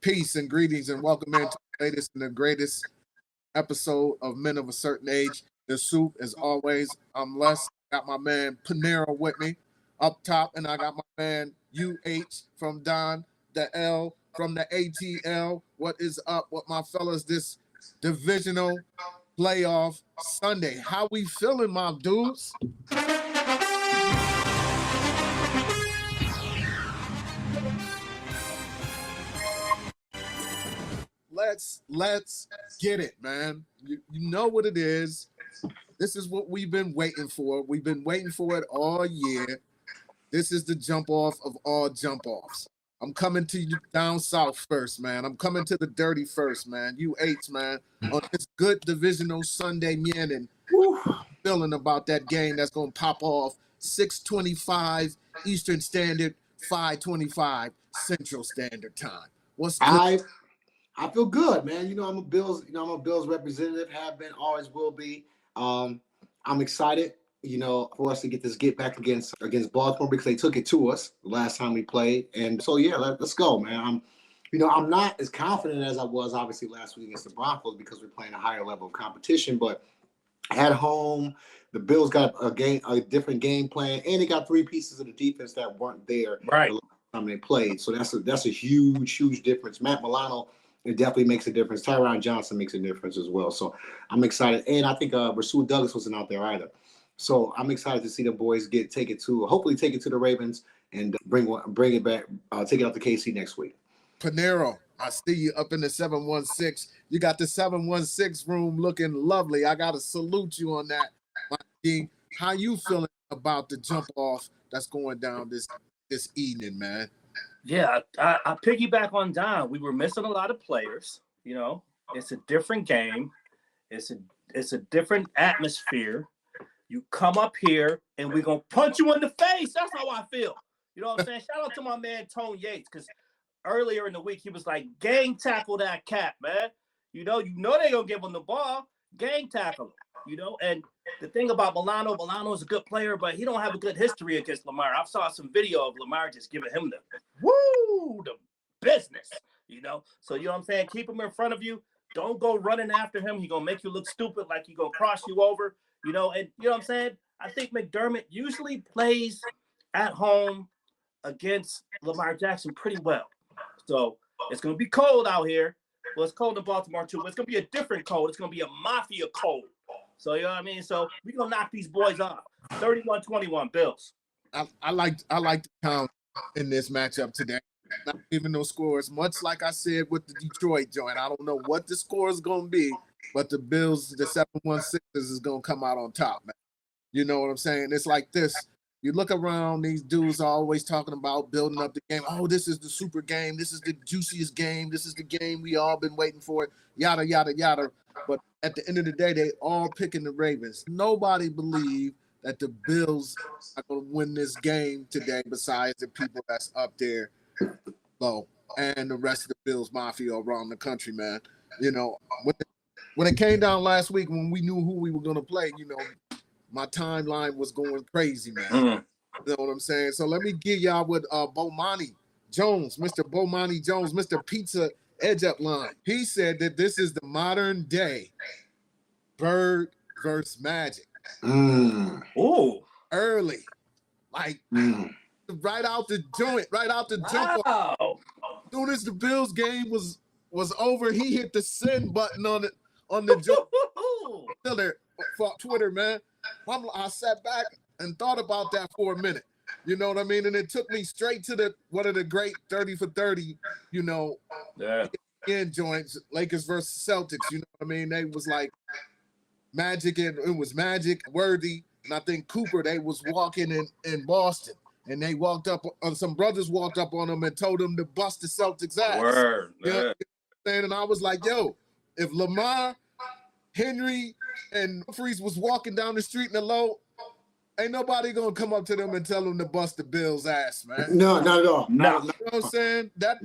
Peace and greetings and welcome into the latest and the greatest episode of Men of a Certain Age. The Soup, as always. I'm Les. Got my man Panero with me up top, and I got my man UH from Don, the L from the ATL. What is up with my fellas this divisional playoff Sunday? How we feeling, my dudes? Let's get it, man. You know what it is. This is what we've been waiting for. We've been waiting for it all year. This is the jump off of all jump offs. I'm coming to you down south first, man. I'm coming to the dirty first, man. UH, man, on this good divisional Sunday morning. Feeling about that game that's gonna pop off 6:25 Eastern Standard, 5:25 Central Standard Time. What's good? I feel good, man. I'm a Bills representative, have been, always will be. I'm excited, for us to get back against Baltimore because they took it to us the last time we played. And so, yeah, let's go, man. I'm not as confident as I was obviously last week against the Broncos because we're playing a higher level of competition. But at home, the Bills got a different game plan, and they got three pieces of the defense that weren't there the last time they played. So that's a huge difference. Matt Milano, it definitely makes a difference. Tyron Johnson makes a difference as well. So I'm excited. And I think Rasul Douglas wasn't out there either. So I'm excited to see the boys hopefully take it to the Ravens and bring it back, take it out to KC next week. Panero, I see you up in the 716. You got the 716 room looking lovely. I got to salute you on that, my king. How you feeling about the jump off that's going down this evening, man? Yeah, I piggyback on Don. We were missing a lot of players. It's a different game. It's a different atmosphere. You come up here and we're gonna punch you in the face. That's how I feel. You know what I'm saying? Shout out to my man Tone Yates, because earlier in the week he was like, gang tackle that cat, man. You know they gonna give him the ball. Gang tackle him. And the thing about Milano is a good player, but he don't have a good history against Lamar. I saw some video of Lamar just giving him the business, So you know what I'm saying? Keep him in front of you. Don't go running after him. He's gonna make you look stupid, like he's gonna cross you over, and you know what I'm saying? I think McDermott usually plays at home against Lamar Jackson pretty well. So it's gonna be cold out here. Well, it's cold in Baltimore too, but it's gonna be a different cold. It's gonna be a mafia cold. So you know what I mean? So we're gonna knock these boys off. 31-21 Bills. I like the count in this matchup today. Not even no scores. Much like I said with the Detroit joint. I don't know what the score is gonna be, but the Bills, the 716 is gonna come out on top, man. You know what I'm saying? It's like this. You look around, these dudes are always talking about building up the game. Oh, this is the super game. This is the juiciest game. This is the game we all been waiting for. Yada, yada, yada. But at the end of the day, they all picking the Ravens. Nobody believed that the Bills are going to win this game today besides the people that's up there low and the rest of the Bills Mafia around the country, man. When it came down last week, when we knew who we were going to play, my timeline was going crazy, man. You know what I'm saying? So let me give y'all with Bomani Jones, Mr. Bomani Jones, Mr. Pizza Edge Up Line. He said that this is the modern day Bird versus Magic. Oh, early, like right out the joint, right out the jump. As soon as the Bills game was over, he hit the send button on the joint. Still there for Twitter, man. I sat back and thought about that for a minute. You know what I mean? And it took me straight to one of the great 30 for 30, end joints, Lakers versus Celtics. You know what I mean? They was like Magic, and it was Magic, Worthy, and I think Cooper. They was walking in Boston, and they walked up on some brothers walked up on them and told them to bust the Celtics ass. Word, you know what I'm saying? And I was like, yo, if Lamar, Henry, and Humphries was walking down the street in the low, ain't nobody gonna come up to them and tell them to bust the Bills' ass, man. No, not at all. No. You know what I'm saying? That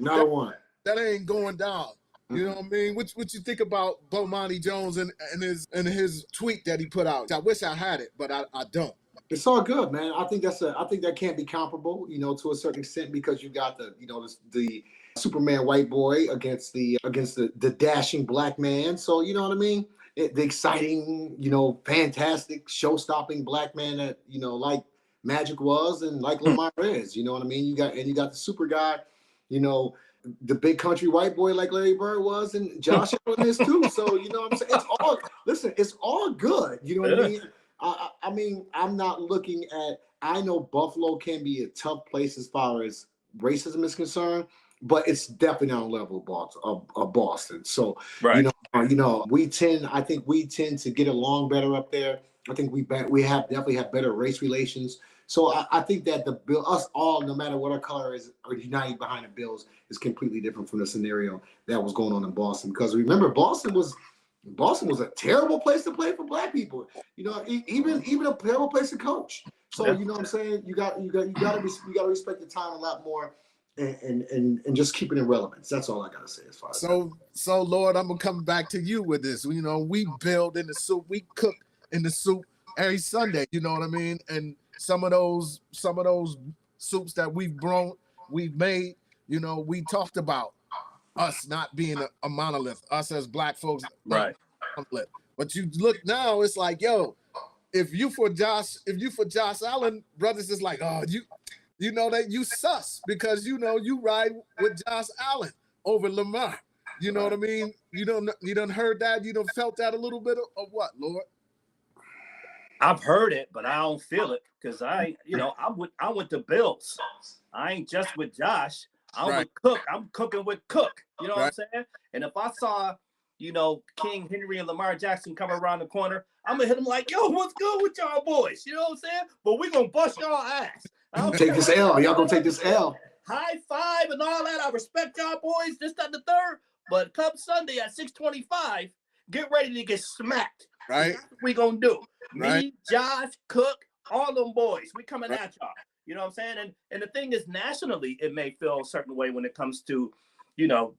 ain't going down. You know what I mean? What you think about Bomani Jones and his tweet that he put out? I wish I had it, but I don't. It's all good, man. I think that can't be comparable, to a certain extent, because you got the Superman white boy against the dashing black man. So you know what I mean? The exciting, fantastic, show-stopping black man that like Magic was and like Lamar is. You know what I mean? You got the super guy, the big country white boy like Larry Bird was, and Josh Allen is too. So you know what I'm saying? It's all good. You know what I mean? I mean, I'm not looking at. I know Buffalo can be a tough place as far as racism is concerned, but it's definitely on the level of Boston. So right. I think we tend to get along better up there. I think we definitely have better race relations. So I think that us all, no matter what our color is, are united behind the Bills is completely different from the scenario that was going on in Boston. Because remember, Boston was a terrible place to play for black people. Even a terrible place to coach. So you know what I'm saying? You got to respect the time a lot more, and just keep it in relevance. That's all I gotta say as far as so Lord, I'm gonna come back to you with this. We build in the soup, we cook in the soup every Sunday. You know what I mean? And some of those soups that we've made. We talked about us not being a monolith, us as black folks, right? Monolith. But you look now, it's like, yo, if you for Josh Allen, brothers is like, oh, you know that you sus because you ride with Josh Allen over Lamar. You know what I mean? You don't heard that, you don't felt that a little bit of what, Lord? I've heard it, but I don't feel it because I went to Bills. I ain't just with Josh. I'm with Cook. I'm cooking with Cook. You know what I'm saying? And if I saw, King Henry and Lamar Jackson come around the corner, I'm gonna hit him like, yo, what's good with y'all boys? You know what I'm saying? But we gonna bust y'all ass. Take this L. Y'all gonna take this L. High five and all that. I respect y'all boys, this, that, and the third. But come Sunday at 6:25, get ready to get smacked. Right. That's what we gonna do. Right. Me, Josh, Cook, all them boys. We coming at y'all. You know what I'm saying? And the thing is, nationally, it may feel a certain way when it comes to,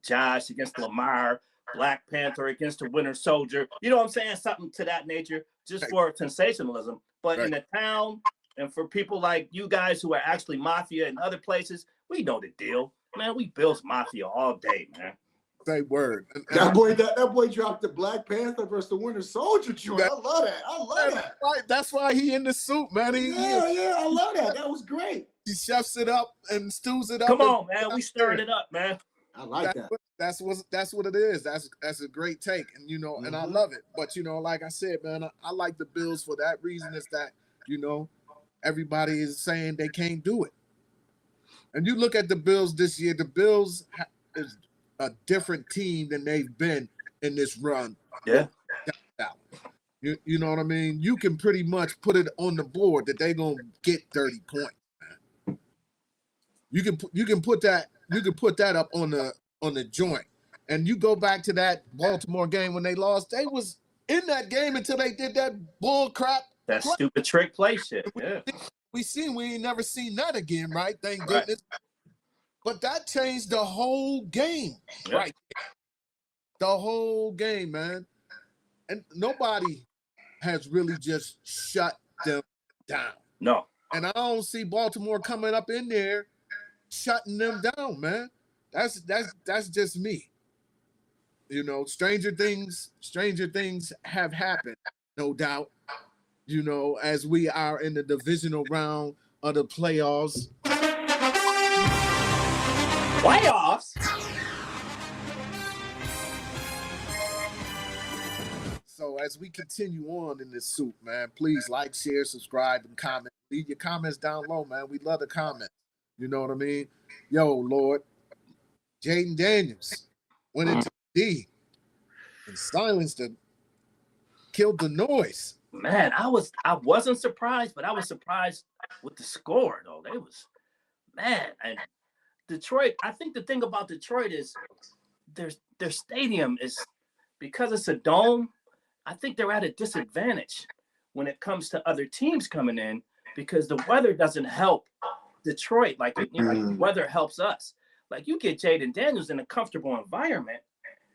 Josh against Lamar, Black Panther against the Winter Soldier. You know what I'm saying? Something to that nature, just for sensationalism. But in the town, and for people like you guys who are actually mafia in other places, we know the deal. Man, we Bills Mafia all day, man. Say word. That boy dropped the Black Panther versus the Winter Soldier joint. I love that. Right. That's why he in the soup, man. I love that. That was great. He chefs it up and stews it up. Come on, man. We stirring it up, man. I like that. That's what it is. That's a great take, and and I love it. But like I said, man, I like the Bills for that reason. Is that everybody is saying they can't do it, and you look at the Bills this year. The Bills is a different team than they've been in this run. Yeah. You know what I mean? You can pretty much put it on the board that they're gonna get 30 points, man. You can put that up on the joint. And you go back to that Baltimore game when they lost, they was in that game until they did that bull crap. That stupid trick play shit. Yeah. We ain't never seen that again, right? Thank goodness. But that changed the whole game, right? The whole game, man. And nobody has really just shut them down. No. And I don't see Baltimore coming up in there shutting them down, man. That's just me. Stranger things have happened, no doubt. As we are in the divisional round of the playoffs. So as we continue on in this soup, man, please like, share, subscribe, and comment. Leave your comments down low, man. We love the comments. You know what I mean? Yo, Lord, Jaden Daniels went into D and silenced him, killed the noise. Man, I wasn't surprised, but I was surprised with the score, though. And Detroit, I think the thing about Detroit is their stadium is, because it's a dome, I think they're at a disadvantage when it comes to other teams coming in because the weather doesn't help Detroit like the weather helps us. Like you get Jaden Daniels in a comfortable environment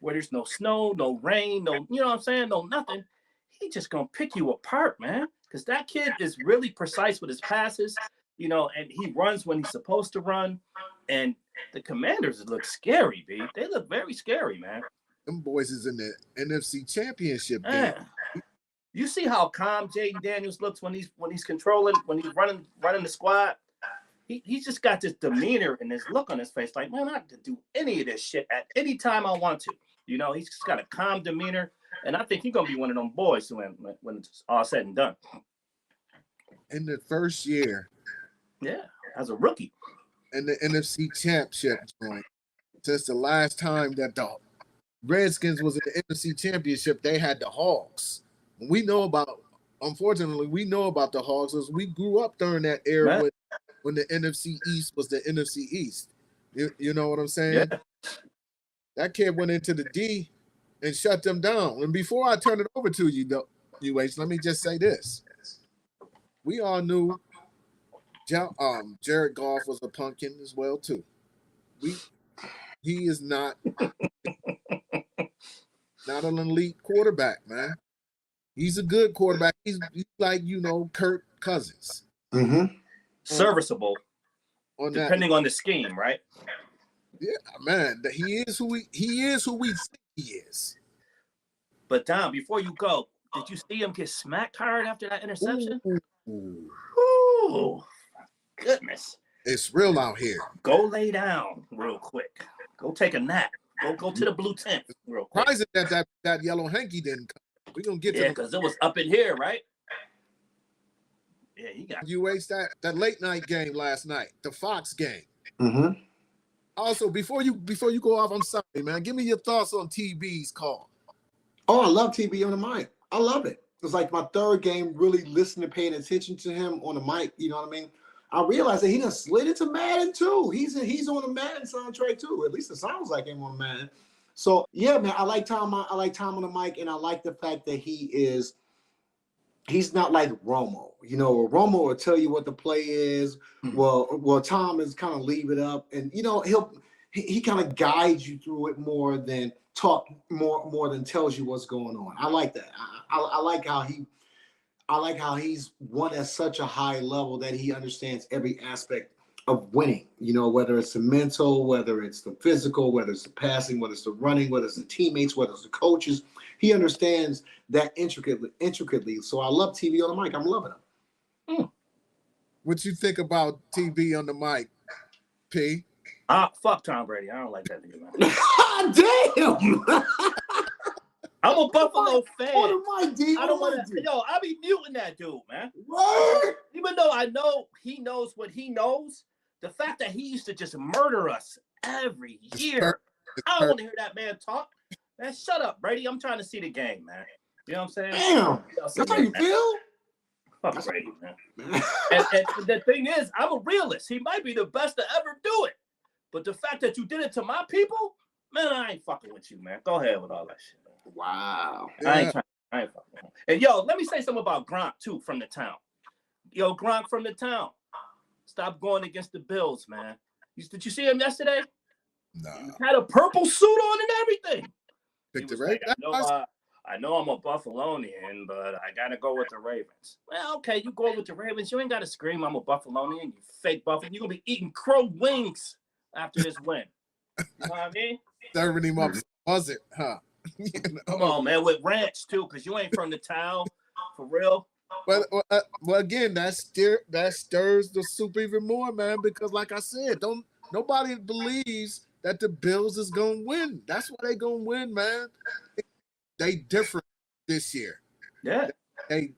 where there's no snow, no rain, no, you know what I'm saying, no nothing. He just gonna pick you apart, man. because that kid is really precise with his passes, you know, and he runs when he's supposed to run. And the Commanders look scary, B. They look very scary, man. Them boys is in the NFC Championship game. Man. You see how calm Jaden Daniels looks when he's controlling, when he's running the squad. He's just got this demeanor and this look on his face, like, man, I have to do any of this shit at any time I want to. You know, he's just got a calm demeanor, and I think he's gonna be one of them boys when it's all said and done. In the first year, yeah, as a rookie, in the NFC Championship joint, since the last time that the Redskins was in the NFC Championship, they had the Hogs. Unfortunately, we know about the Hogs because we grew up during that era when the NFC East was the NFC East. You know what I'm saying? Yeah. That kid went into the D and shut them down. And before I turn it over to you, UH, let me just say this. We all knew Jared Goff was a pumpkin as well, too. He is not an elite quarterback, man. He's a good quarterback. He's like, Kirk Cousins. Mm-hmm. Serviceable, depending on the scheme, right? Yeah, man. He is who we think he is. But Dom, before you go, did you see him get smacked hard after that interception? Ooh, goodness. It's real out here. Go lay down real quick. Go take a nap. Go to the blue tent real quick. Surprising that yellow hanky didn't come. We're gonna get to because it was up in here, right? Yeah, he got that late night game last night, the Fox game. Mm-hmm. Also, before you go off, I'm sorry, man. Give me your thoughts on TB's call. Oh, I love TB on the mic. I love it. It's like my third game really listening, paying attention to him on the mic. You know what I mean? I realized that he done slid into Madden too. He's on the Madden soundtrack too. At least it sounds like him on Madden. So yeah, man, I like Tom on the mic, and I like the fact that he's not like Romo. You know, Romo will tell you what the play is. Mm-hmm. Well, Tom is kind of leave it up, and he kind of guides you through it more than talk more than tells you what's going on. I like that. I like how he's won at such a high level that he understands every aspect of winning, whether it's the mental, whether it's the physical, whether it's the passing, whether it's the running, whether it's the teammates, whether it's the coaches. He understands that intricately. So I love TV on the mic. I'm loving him. What you think about TV on the mic, P? Fuck Tom Brady. I don't like that nigga, man. Damn! I'm a Buffalo fan. On the mic, D. I don't want to. Yo, I be muting that dude, man. What? Even though I know he knows what he knows, the fact that he used to just murder us every year, I don't want to hear that man talk. Man, shut up, Brady. I'm trying to see the game, man. You know what I'm saying? Damn. That's how you feel? Fuck Brady, man. and the thing is, I'm a realist. He might be the best to ever do it. But the fact that you did it to my people, man, I ain't fucking with you, man. Go ahead with all that shit. Wow. Yeah. I ain't fucking with him. And yo, let me say something about Gronk, too, from the town. Yo, Gronk from the town. Stop going against the Bills, man. Did you see him yesterday? No. He had a purple suit on and everything. Picked it right. Like, I know I'm a Buffalonian, but I got to go with the Ravens. Well, okay, you go with the Ravens. You ain't got to scream I'm a Buffalonian, you fake Buffalo. You're going to be eating crow wings after this win. You know what I mean? Serving him up. Was it, huh? Come on, man, with ranch, too, because you ain't from the town, for real. But well, again, that stirs the soup even more, man, because like I said, nobody believes that the Bills is gonna win. That's why they gonna win, man. They different this year. Yeah. They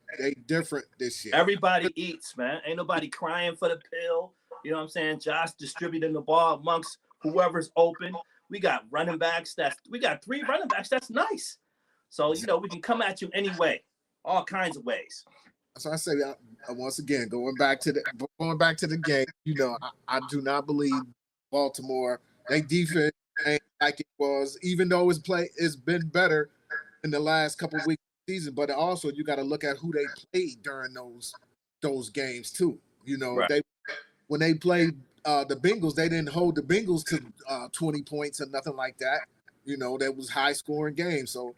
different this year. Everybody eats, man. Ain't nobody crying for the pill. You know what I'm saying? Josh distributing the ball amongst whoever's open. We got running backs. We got 3 running backs. That's nice. So, we can come at you anyway, all kinds of ways. So I say, once again, going back to the game, I do not believe Baltimore. They defense ain't like it was, even though it's been better in the last couple of weeks of the season. But also, you got to look at who they played during those games too. Right. When they played the Bengals, they didn't hold the Bengals to 20 points or nothing like that. That was high scoring games. So,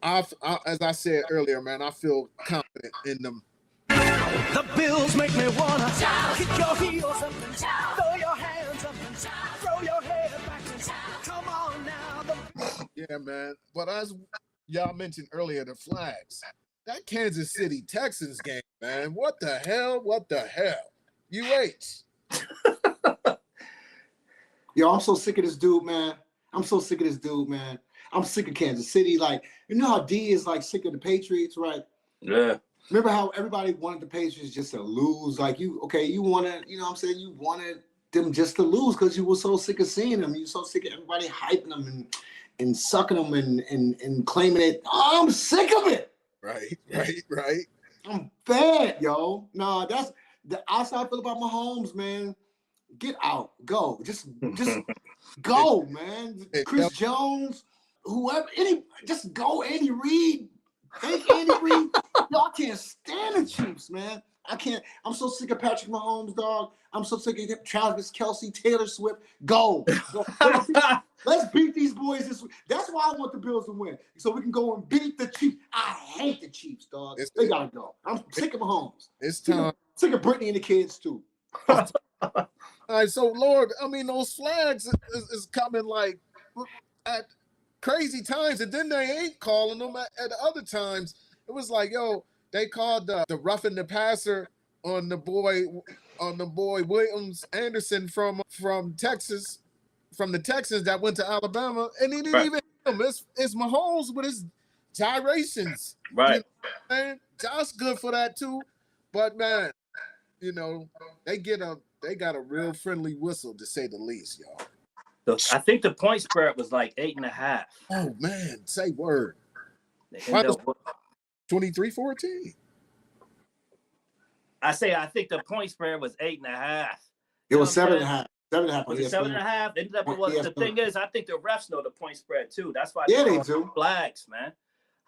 as I said earlier, man, I feel confident in them The Bills make me wanna kick your heels up and throw your hands up and throw your head back and come on now. Yeah, man. But as y'all mentioned earlier, the flags. That Kansas City Texans game, man. What the hell? What the hell? UH. Yo, I'm so sick of this dude, man. I'm sick of Kansas City. Like, you know how D is like sick of the Patriots, right? Yeah. Remember how everybody wanted the Patriots just to lose? Like, you wanted, you know what I'm saying? You wanted them just to lose because you were so sick of seeing them. You were so sick of everybody hyping them and sucking them and claiming it. Oh, I'm sick of it. Right. I'm fed, yo. No, that's the outside I feel about Mahomes, man. Get out, go, just go, man. Chris Jones, whoever, just go. Andy Reid, thank Andy Reid. Y'all can't stand the Chiefs, man. I can't. I'm so sick of Patrick Mahomes, dog. I'm so sick of Travis Kelce, Taylor Swift. Go. Let's beat these boys this week. That's why I want the Bills to win, so we can go and beat the Chiefs. I hate the Chiefs, dog. They gotta go. I'm sick of Mahomes. It's time. Sick of Brittany and the kids too. All right, so Lord, I mean, those flags is coming like at crazy times, and then they ain't calling them at other times. It was like, yo, they called the roughing the passer on the boy Williams Anderson from Texas, from the Texans that went to Alabama, and he didn't even hit him. It's Mahomes with his gyrations. Right. You know, man, Josh good for that too, but man, you know, they got a real friendly whistle, to say the least, y'all. I think the point spread was like 8.5. Oh man, say word. 23-14. I think the point spread was 8.5. It was 7.5. 7.5. Was it 7.5? Ended up. Well, the thing is, I think the refs know the point spread too. That's why they do flags, man.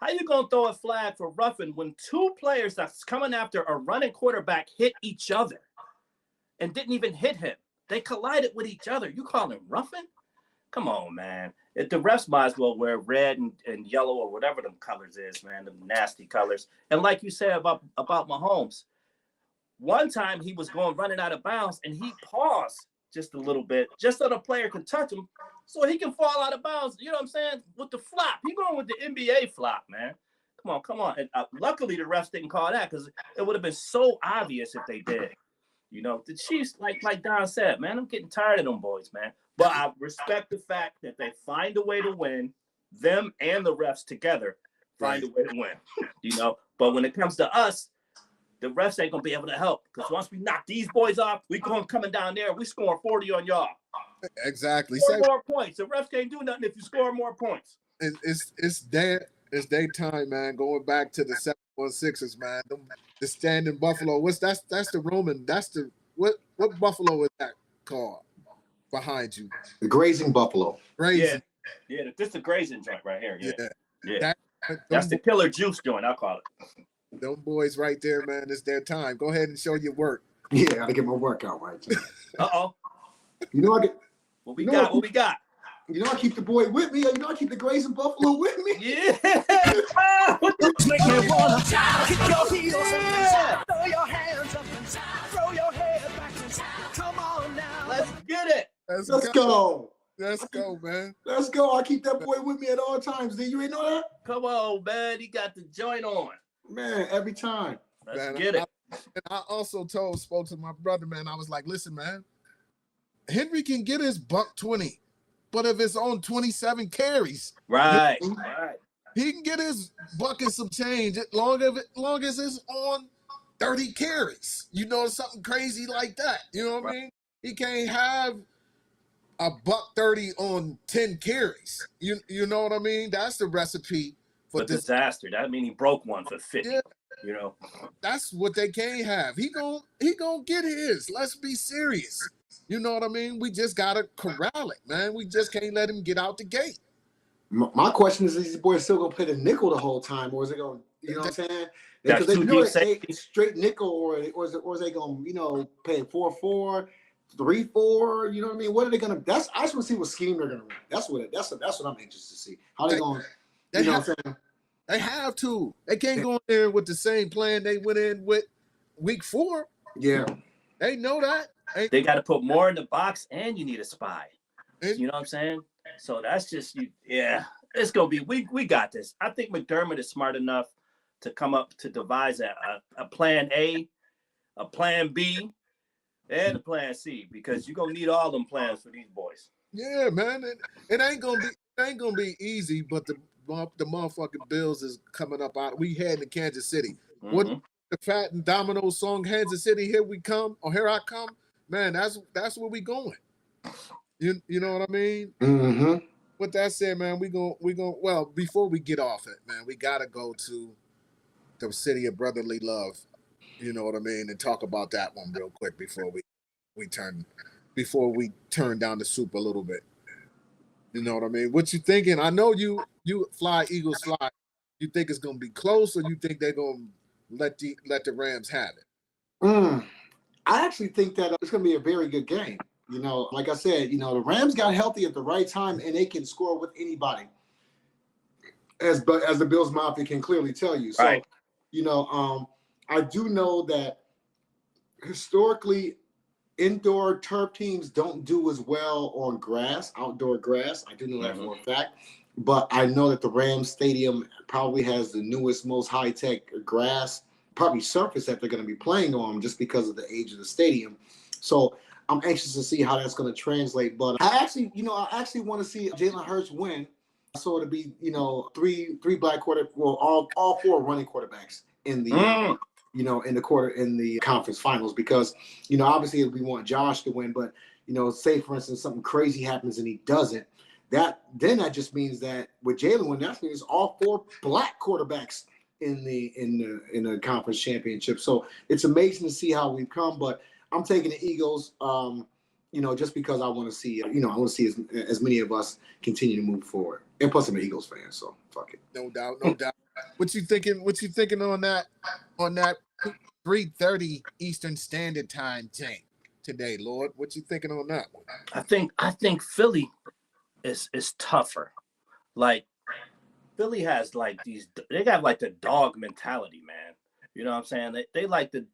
How you gonna throw a flag for roughing when two players that's coming after a running quarterback hit each other and didn't even hit him? They collided with each other. You call him roughing? Come on, man. The refs might as well wear red and yellow or whatever them colors is, man. Them nasty colors. And like you said about Mahomes, one time he was running out of bounds and he paused just a little bit just so the player can touch him so he can fall out of bounds. You know what I'm saying? With the flop. He going with the NBA flop, man. Come on. And luckily the refs didn't call that because it would have been so obvious if they did. You know, the Chiefs, like Don said, man, I'm getting tired of them boys, man. But I respect the fact that they find a way to win, them and the refs together find a way to win, you know. But when it comes to us, the refs ain't going to be able to help because once we knock these boys off, we coming down there, we scoring 40 on y'all. Exactly. Score more points. The refs can't do nothing if you score more points. It's their time, man. Going back to the 716ers, man. The standing Buffalo. That's the Roman. That's the what Buffalo is that called behind you? The grazing Buffalo. Grazing. Yeah. This is the grazing joint right here. Yeah. That's the killer juice joint, I'll call it. Them boys right there, man. It's their time. Go ahead and show your work. Yeah, I gotta get my workout right. Uh-oh. You know What we got? You know I keep the boy with me. You know I keep the grazing Buffalo with me. Yeah. Make me wanna kick your heels up, throw your hands up and throw your head back and come on now. Let's get it. Let's go. Let's go, man. Let's go. I keep that boy with me at all times. Did you ain't know that? Come on, man. He got the joint on. Man, every time. Let's get it. I also spoke to my brother, man. I was like, listen, man, Henry can get his $120, but if it's on 27 carries, right. He can get his buck and some change long as it's on 30 carries. You know, something crazy like that. You know what I mean? He can't have a $130 on 10 carries. You know what I mean? That's the recipe for disaster. That mean he broke one for 50. Yeah. You know, that's what they can't have. He gonna get his. Let's be serious. You know what I mean? We just gotta corral it, man. We just can't let him get out the gate. My question is these boys still gonna play the nickel the whole time, or is it going? You know what I'm saying? That's they too know deep they straight nickel, or is they gonna play 4-4, 3-4? You know what I mean? What are they gonna? I just want to see what scheme they're gonna run. That's what I'm interested to see. How they going? You know what I'm saying? They have to. They can't go in there with the same plan they went in with week 4. Yeah. They know that. They got to put more in the box, and you need a spy. And- You know what I'm saying? So that's just you. Yeah, it's gonna be. We got this. I think McDermott is smart enough to come up to devise a plan A, a plan B, and a plan C, because you're gonna need all them plans for these boys. Yeah, man. It ain't gonna be easy, but the motherfucking Bills is coming up out. We heading to Kansas City. What the Fat and Domino song, Kansas City, here we come, or here I come, man. That's where we going. You know what I mean? Mm-hmm. With that said, man, we going well, before we get off it, man, we gotta go to the city of brotherly love. You know what I mean? And talk about that one real quick before we turn down the soup a little bit. You know what I mean? What you thinking? I know you fly, Eagles fly. You think it's gonna be close, or you think they're gonna let the Rams have it? I actually think that it's going to be a very good game. You know, like I said, you know, the Rams got healthy at the right time, and they can score with anybody, as the Bills Mafia can clearly tell you. So, Right. you know, I do know that historically, indoor turf teams don't do as well on grass, outdoor grass. I do know that for a fact. But I know that the Rams Stadium probably has the newest, most high-tech grass, probably surface that they're going to be playing on, just because of the age of the stadium. So I'm anxious to see how that's going to translate. But I actually want to see Jalen Hurts win. So it'll be, you know, three black all 4 running quarterbacks in the in the conference finals, because, you know, obviously we want Josh to win, but, you know, say for instance something crazy happens and he doesn't, that just means that with Jalen win, that means all 4 black quarterbacks in the conference championship. So it's amazing to see how we've come, but I'm taking the Eagles, you know, just because I want to see, you know, I want to see as many of us continue to move forward. And plus I'm an Eagles fan, so fuck it. No doubt. What you thinking on that 3:30 Eastern Standard Time thing today, Lord? What you thinking on that one? I think Philly is tougher. Like, Philly has like they got like the dog mentality, man. You know what I'm saying? They like them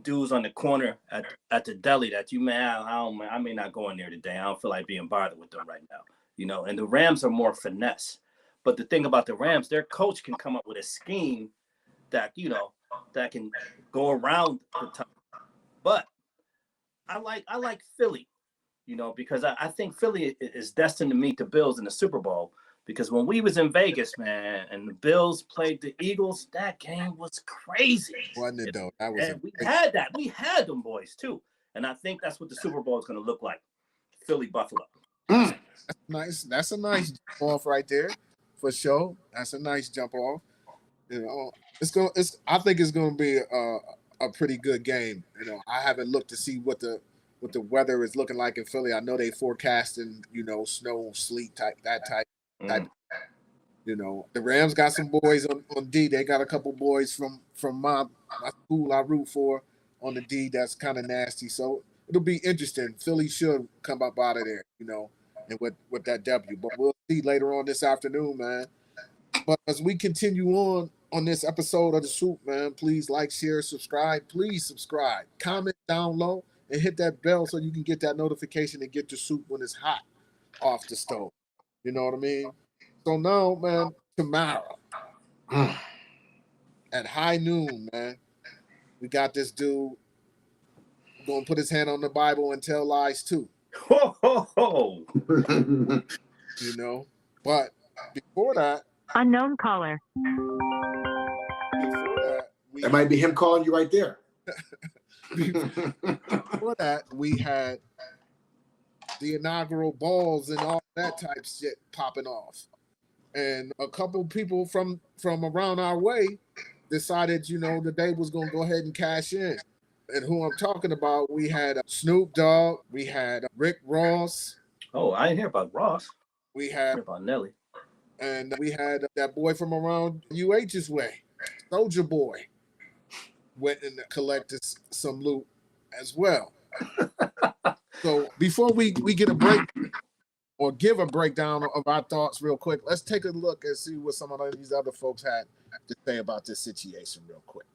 dudes on the corner at the deli that you I may not go in there today. I don't feel like being bothered with them right now. You know, and the Rams are more finesse. But the thing about the Rams, their coach can come up with a scheme that, you know, that can go around the top. But I like Philly, you know, because I think Philly is destined to meet the Bills in the Super Bowl. Because when we was in Vegas, man, and the Bills played the Eagles, that game was crazy. Wasn't it, though? That was and we had that. We had them boys, too. And I think that's what the Super Bowl is going to look like. Philly, Buffalo. That's nice. That's a nice jump off right there, for sure. That's a nice jump off. You know, I think it's going to be a pretty good game. You know, I haven't looked to see what the weather is looking like in Philly. I know they forecasting, you know, snow, sleet type. You know, the Rams got some boys on D. They got a couple boys from my school I root for on the D. That's kind of nasty. So it'll be interesting. Philly should come up out of there, you know, and with that W. But we'll see later on this afternoon, man. But as we continue on this episode of The Soup, man, please like, share, subscribe. Please subscribe. Comment down low and hit that bell so you can get that notification and get your soup when it's hot off the stove. You know what I mean? So now, man, tomorrow at high noon, man, we got this dude going to put his hand on the Bible and tell lies too. Ho, ho, ho. You know? But before that... Unknown caller. That might be him calling you right there. Before that, we had the inaugural balls and all that type shit popping off. And a couple people from around our way decided, you know, that they was going to go ahead and cash in. And who I'm talking about, we had Snoop Dogg, we had Rick Ross. Oh, I didn't hear about Ross. We I had heard about Nelly. And we had that boy from around UH's way, Soldier Boy, went and collected some loot as well. So before we get a break or give a breakdown of our thoughts real quick, let's take a look and see what some of these other folks had to say about this situation real quick.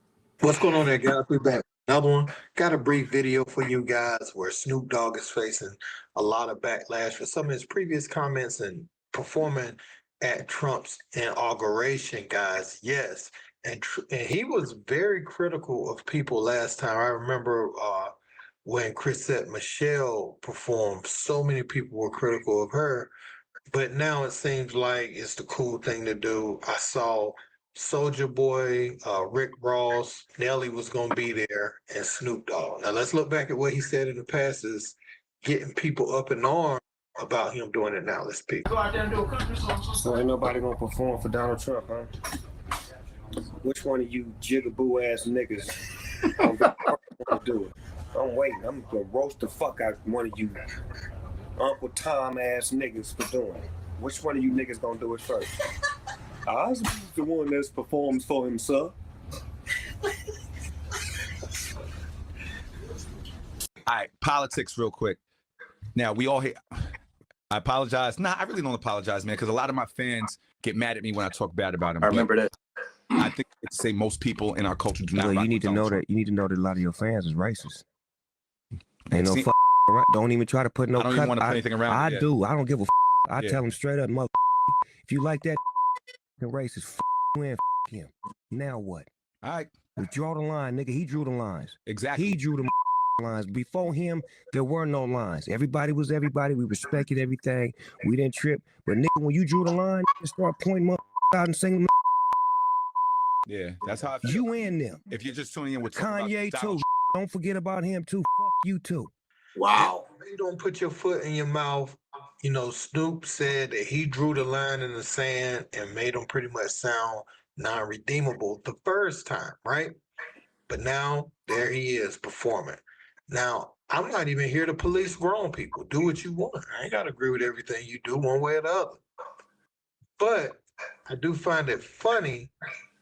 What's going on there, guys? We back. Another one, got a brief video for you guys where Snoop Dogg is facing a lot of backlash for some of his previous comments and performing at Trump's inauguration, guys. Yes. And he was very critical of people last time. I remember when Chrisette Michelle performed, so many people were critical of her. But now it seems like it's the cool thing to do. I saw Soldier Boy, Rick Ross, Nelly was gonna be there, and Snoop Dogg. Now let's look back at what he said in the past is getting people up in arms about him doing it now. Let's peek. So ain't nobody gonna perform for Donald Trump, huh? Which one of you jigaboo ass niggas gonna do it? I'm waiting. I'm gonna roast the fuck out one of you Uncle Tom ass niggas for doing it. Which one of you niggas gonna do it first? I was the one that performs for himself. All right, politics real quick. Now, we all hear, I apologize. Nah, I really don't apologize, man, because a lot of my fans get mad at me when I talk bad about him. I remember that. I think it's say most people in our culture do not. Well, rock you need with to Donald know Trump. that. You need to know that a lot of your fans is racist. Ain't no See, fuck. Don't even try to put no. I don't even want to put anything around I it. do. I don't give a. I Yeah. tell him straight up, mother. If you like that, racist, you in him. Now what? All right, We draw the line, nigga. He drew the lines. exactly. He drew the lines. Before him, there were no lines. Everybody was everybody. We respected everything. We didn't trip. But nigga, when you drew the line, you start pointing out and singing. Yeah, that's how I feel. You and them. If you're just tuning in with Kanye too. Don't forget about him too. Fuck you too. Wow. You don't put your foot in your mouth. You know, Snoop said that he drew the line in the sand and made him pretty much sound non-redeemable the first time, right? But now there he is performing. Now, I'm not even here to police grown people. Do what you want. I ain't got to agree with everything you do one way or the other. But I do find it funny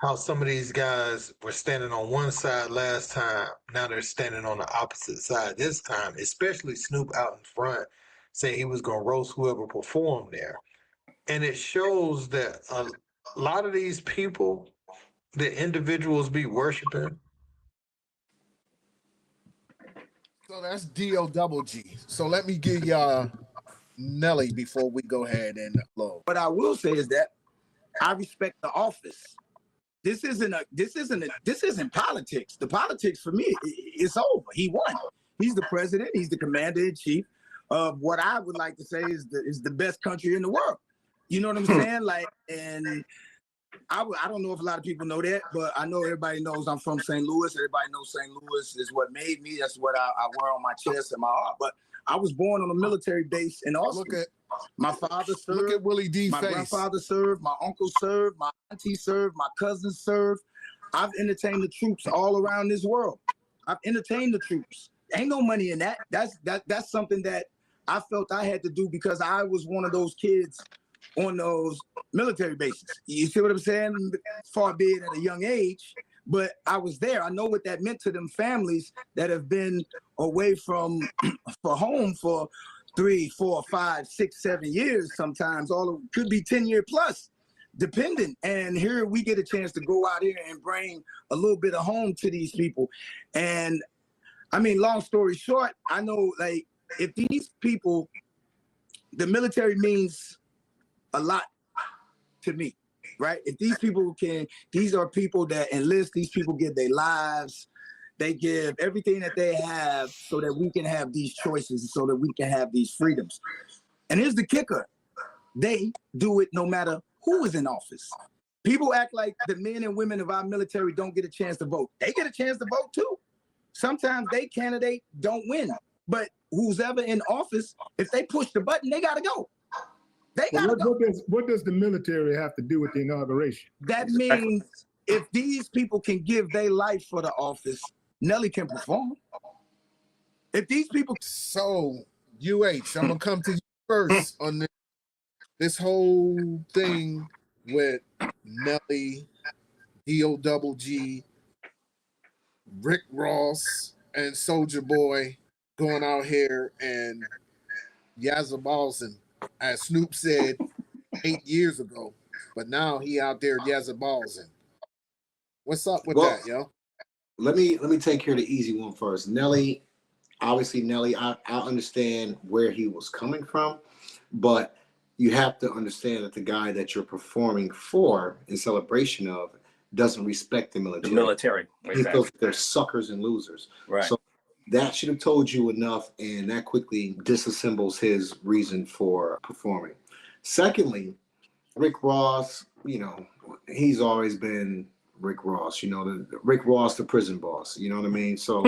how some of these guys were standing on one side last time. Now they're standing on the opposite side this time, especially Snoop out in front saying he was going to roast whoever performed there. And it shows that a lot of these people, the individuals be worshiping. So that's D-O-double-G. So let me give y'all Nelly before we go ahead and upload. What I will say is that I respect the office. This isn't politics. The politics for me, it's over. He won. He's the president. He's the commander in chief of what I would like to say is the best country in the world. You know what I'm saying? Like, and I don't know if a lot of people know that, but I know everybody knows I'm from St. Louis. Everybody knows St. Louis is what made me. That's what I wear on my chest and my heart. But I was born on a military base in Austin. Look at my father served. Look at Willie D My face. grandfather served, my uncle served, my auntie served, my cousins served. I've entertained the troops all around this world. I've entertained the troops. Ain't no money in that. That's something that I felt I had to do because I was one of those kids on those military bases. You see what I'm saying? Far be it at a young age, but I was there. I know what that meant to them families that have been away from for home for 3, 4, 5, 6, 7 years, sometimes could be 10 year plus, dependent. And here we get a chance to go out here and bring a little bit of home to these people. And I mean, long story short, I know like if these people, the military means a lot to me, right? If these people these are people that enlist, these people give their lives, they give everything that they have so that we can have these choices, so that we can have these freedoms. And here's the kicker. They do it no matter who is in office. People act like the men and women of our military don't get a chance to vote. They get a chance to vote too. Sometimes they candidate don't win, but who's ever in office, if they push the button, they got to go. They got to go. What does the military have to do with the inauguration? That means if these people can give their life for the office, Nelly can perform. If these people, So UH, I'm gonna come to you first on this whole thing with Nelly, D-O-double-G, Rick Ross, and Soldier Boy going out here and Yazza Balzin, as Snoop said 8 years ago, but now he out there Yazza Balzin. What's up with that, yo? let me take care of the easy one first. Nelly, obviously Nelly, I understand where he was coming from, but you have to understand that the guy that you're performing for in celebration of doesn't respect the military. The military. He feels like they're suckers and losers. Right. So that should have told you enough, and that quickly disassembles his reason for performing. Secondly, Rick Ross, you know, he's always been Rick Ross, you know, the Rick Ross, the prison boss, you know what I mean? So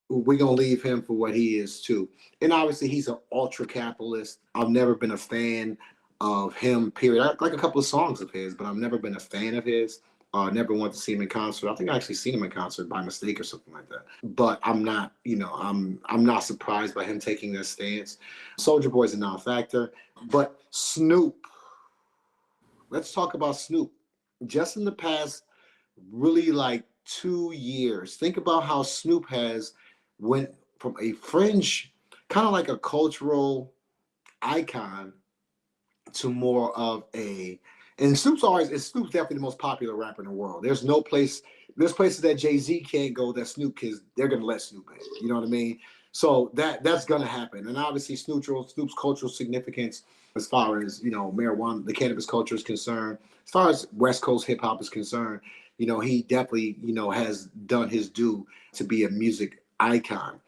we're going to leave him for what he is too. And obviously he's an ultra capitalist. I've never been a fan of him, period. I like a couple of songs of his, but I've never been a fan of his. Never wanted to see him in concert. I think I actually seen him in concert by mistake or something like that. But I'm not, you know, I'm not surprised by him taking this stance. Soulja Boy's a non-factor. But Snoop, let's talk about Snoop. Just in the past, really like 2 years, think about how Snoop has went from a fringe, kind of like a cultural icon, to more of a, and Snoop's definitely the most popular rapper in the world. There's places that Jay-Z can't go that Snoop is, they're gonna let Snoop in. You know what I mean? So that's gonna happen. And obviously Snoop's cultural significance as far as, you know, marijuana, the cannabis culture is concerned, as far as West Coast hip hop is concerned, you know, he definitely, you know, has done his due to be a music icon.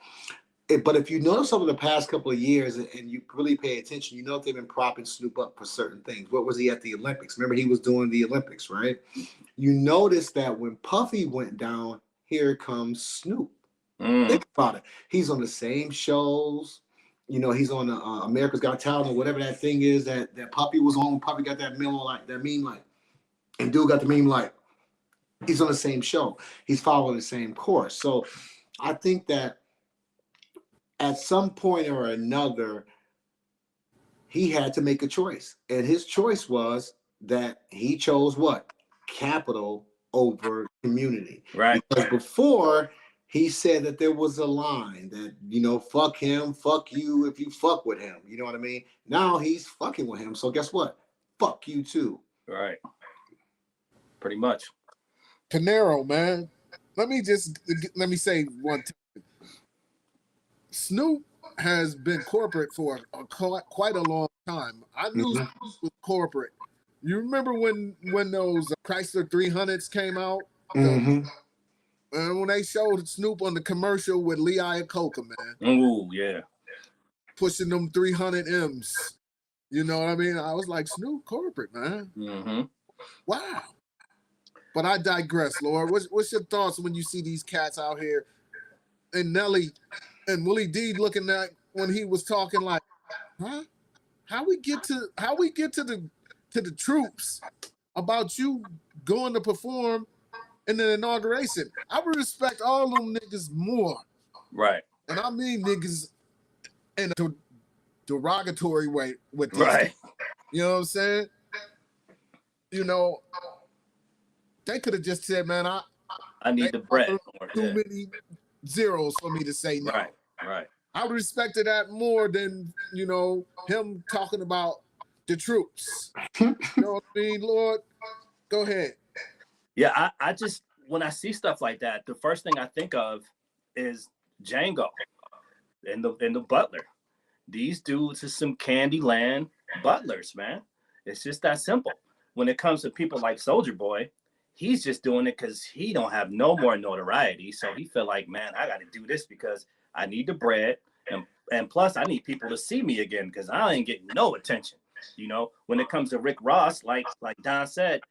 But if you notice over the past couple of years and you really pay attention, you know they've been propping Snoop up for certain things. What was he at the Olympics? Remember, he was doing the Olympics, right? You notice that when Puffy went down, here comes Snoop. Think about it. He's on the same shows. You know, he's on America's Got Talent or whatever that thing is that Puffy was on. Puffy got that meme like, and dude got the meme like. He's on the same show. He's following the same course. So I think that at some point or another, he had to make a choice. And his choice was that he chose what? Capital over community. Right. Because before, he said that there was a line that, you know, fuck him, fuck you if you fuck with him. You know what I mean? Now he's fucking with him. So guess what? Fuck you too. Right. Pretty much. Canero, man. Let me say one thing. Snoop has been corporate for quite a long time. I knew Snoop was corporate. You remember when those Chrysler 300s came out? And when they showed Snoop on the commercial with Lee Iacocca, man. Oh, yeah. Pushing them 300 M's. You know what I mean? I was like, Snoop corporate, man. Wow. But I digress, Lord. What's your thoughts when you see these cats out here and Nelly and Willie D looking at when he was talking like, huh? How we get to the troops about you going to perform in the inauguration? I would respect all them niggas more. Right. And I mean niggas in a derogatory way with this. Right. You know what I'm saying? You know, they could have just said, man, I need the bread. Too many zeros for me to say no. Right. I would respected that more than, you know, him talking about the troops. You know what I mean, Lord? Go ahead. Yeah, I just, when I see stuff like that, the first thing I think of is Django and the butler. These dudes are some Candyland butlers, man. It's just that simple. When it comes to people like Soulja Boy, he's just doing it because he don't have no more notoriety. So he feel like, man, I got to do this because I need the bread. And plus, I need people to see me again because I ain't getting no attention. You know, when it comes to Rick Ross, like Don said,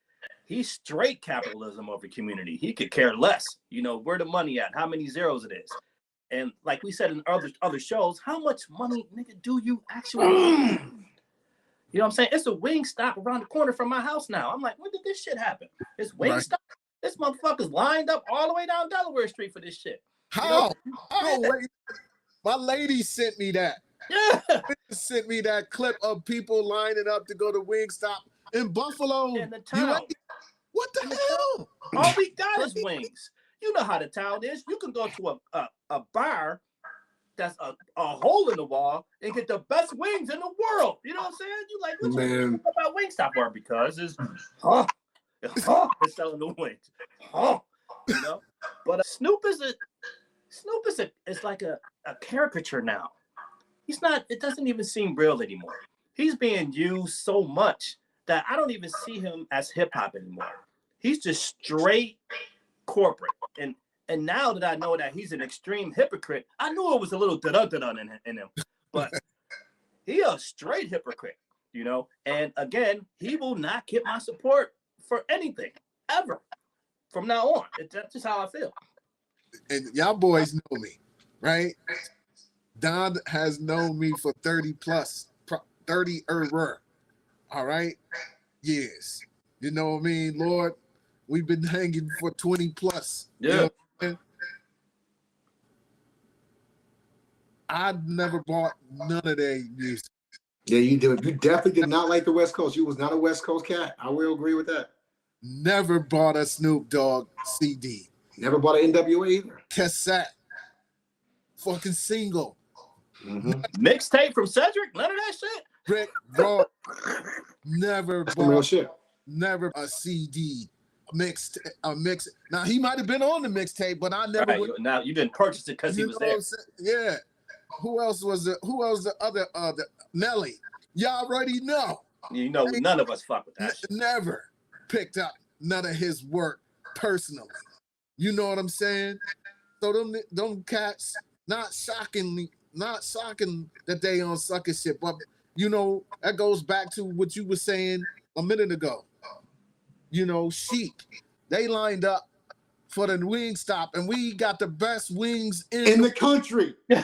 he's straight capitalism over community. He could care less. You know, where the money at? How many zeros it is? And like we said in other shows, how much money, nigga, do you actually need? You know what I'm saying? It's a wing stop around the corner from my house now. I'm like, when did this shit happen? It's wing stop. This motherfucker's lined up all the way down Delaware Street for this shit. How? Wait. My lady sent me that. Yeah. Sent me that clip of people lining up to go to Wingstop in Buffalo. In the town. What the hell? All we got is wings. You know how the town is. You can go to a bar that's a hole in the wall and get the best wings in the world. You know what I'm saying? You like, what you think about Wingstop? Or because it's selling the wings. you know. But Snoop is like a caricature now. He's not. It doesn't even seem real anymore. He's being used so much that I don't even see him as hip hop anymore. He's just straight corporate. And now that I know that he's an extreme hypocrite, I knew it was a little da-da-da-da in him. But he a straight hypocrite, you know. And again, he will not get my support for anything ever from now on. That's just how I feel. And y'all boys know me, right? Don has known me for 30 plus, 30 all right, years. You know what I mean, Lord? We've been hanging for 20 plus. Yeah. You know what I mean? I never bought none of their music. Yeah, you did. You definitely did not like the West Coast. You was not a West Coast cat. I will agree with that. Never bought a Snoop Dogg CD. Never bought an NWA either. Cassette. Fucking single. Mixtape from Cedric? None of that shit? Rick Ross. Never That's some real bought shit. never a CD. A mix. Now he might have been on the mixtape, but I never. Right, now you didn't purchase it because he was there. Yeah. Who else the other Nelly? Y'all already know. You know, none of us fuck with that shit. Never picked up none of his work personally. You know what I'm saying? So them cats, not shocking that they on sucker shit, but you know, that goes back to what you were saying a minute ago. You know, Chic, they lined up for the wing stop, and we got the best wings in the country, in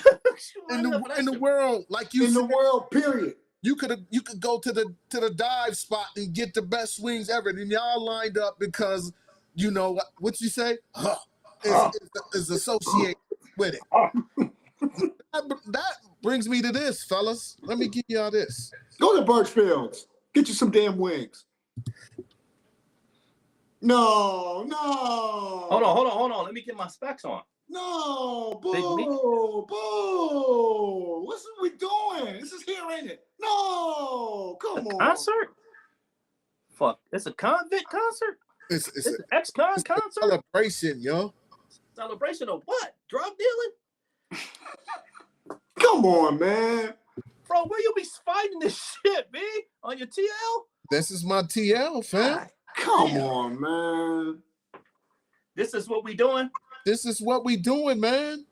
the world. Like you in the said, world, period. You could go to the dive spot and get the best wings ever, and y'all lined up because you know what you say is associated with it. That brings me to this, fellas. Let me give y'all this. Go to Birchfields. Get you some damn wings. No. Hold on. Let me get my specs on. No, boo. What's we doing? This is here, ain't it? No, come on. Concert? Fuck, it's a convict concert? It's an ex-con concert? Celebration, yo. Celebration of what? Drug dealing? Come on, man. Bro, where you be finding this shit, B? On your TL? This is my TL, fam. God, come on, man. This is what we doing? This is what we doing, man.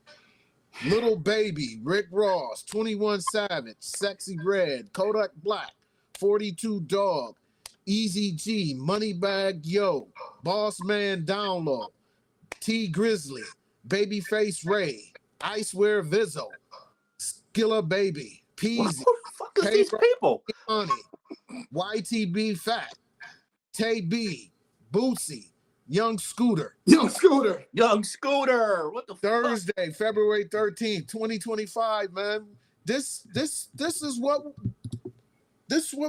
Little Baby, Rick Ross, 21 Savage, Sexy Red, Kodak Black, 42 Dog, Easy G, Moneybag Yo, Boss Man Download, T Grizzly, Babyface Ray, Icewear Vizzo, Skilla Baby, Peasy, What the fuck is these people? Money, YTB Fat, Tay B, Bootsy, Young Scooter. What the Thursday, fuck? February 13th, 2025, man. This is what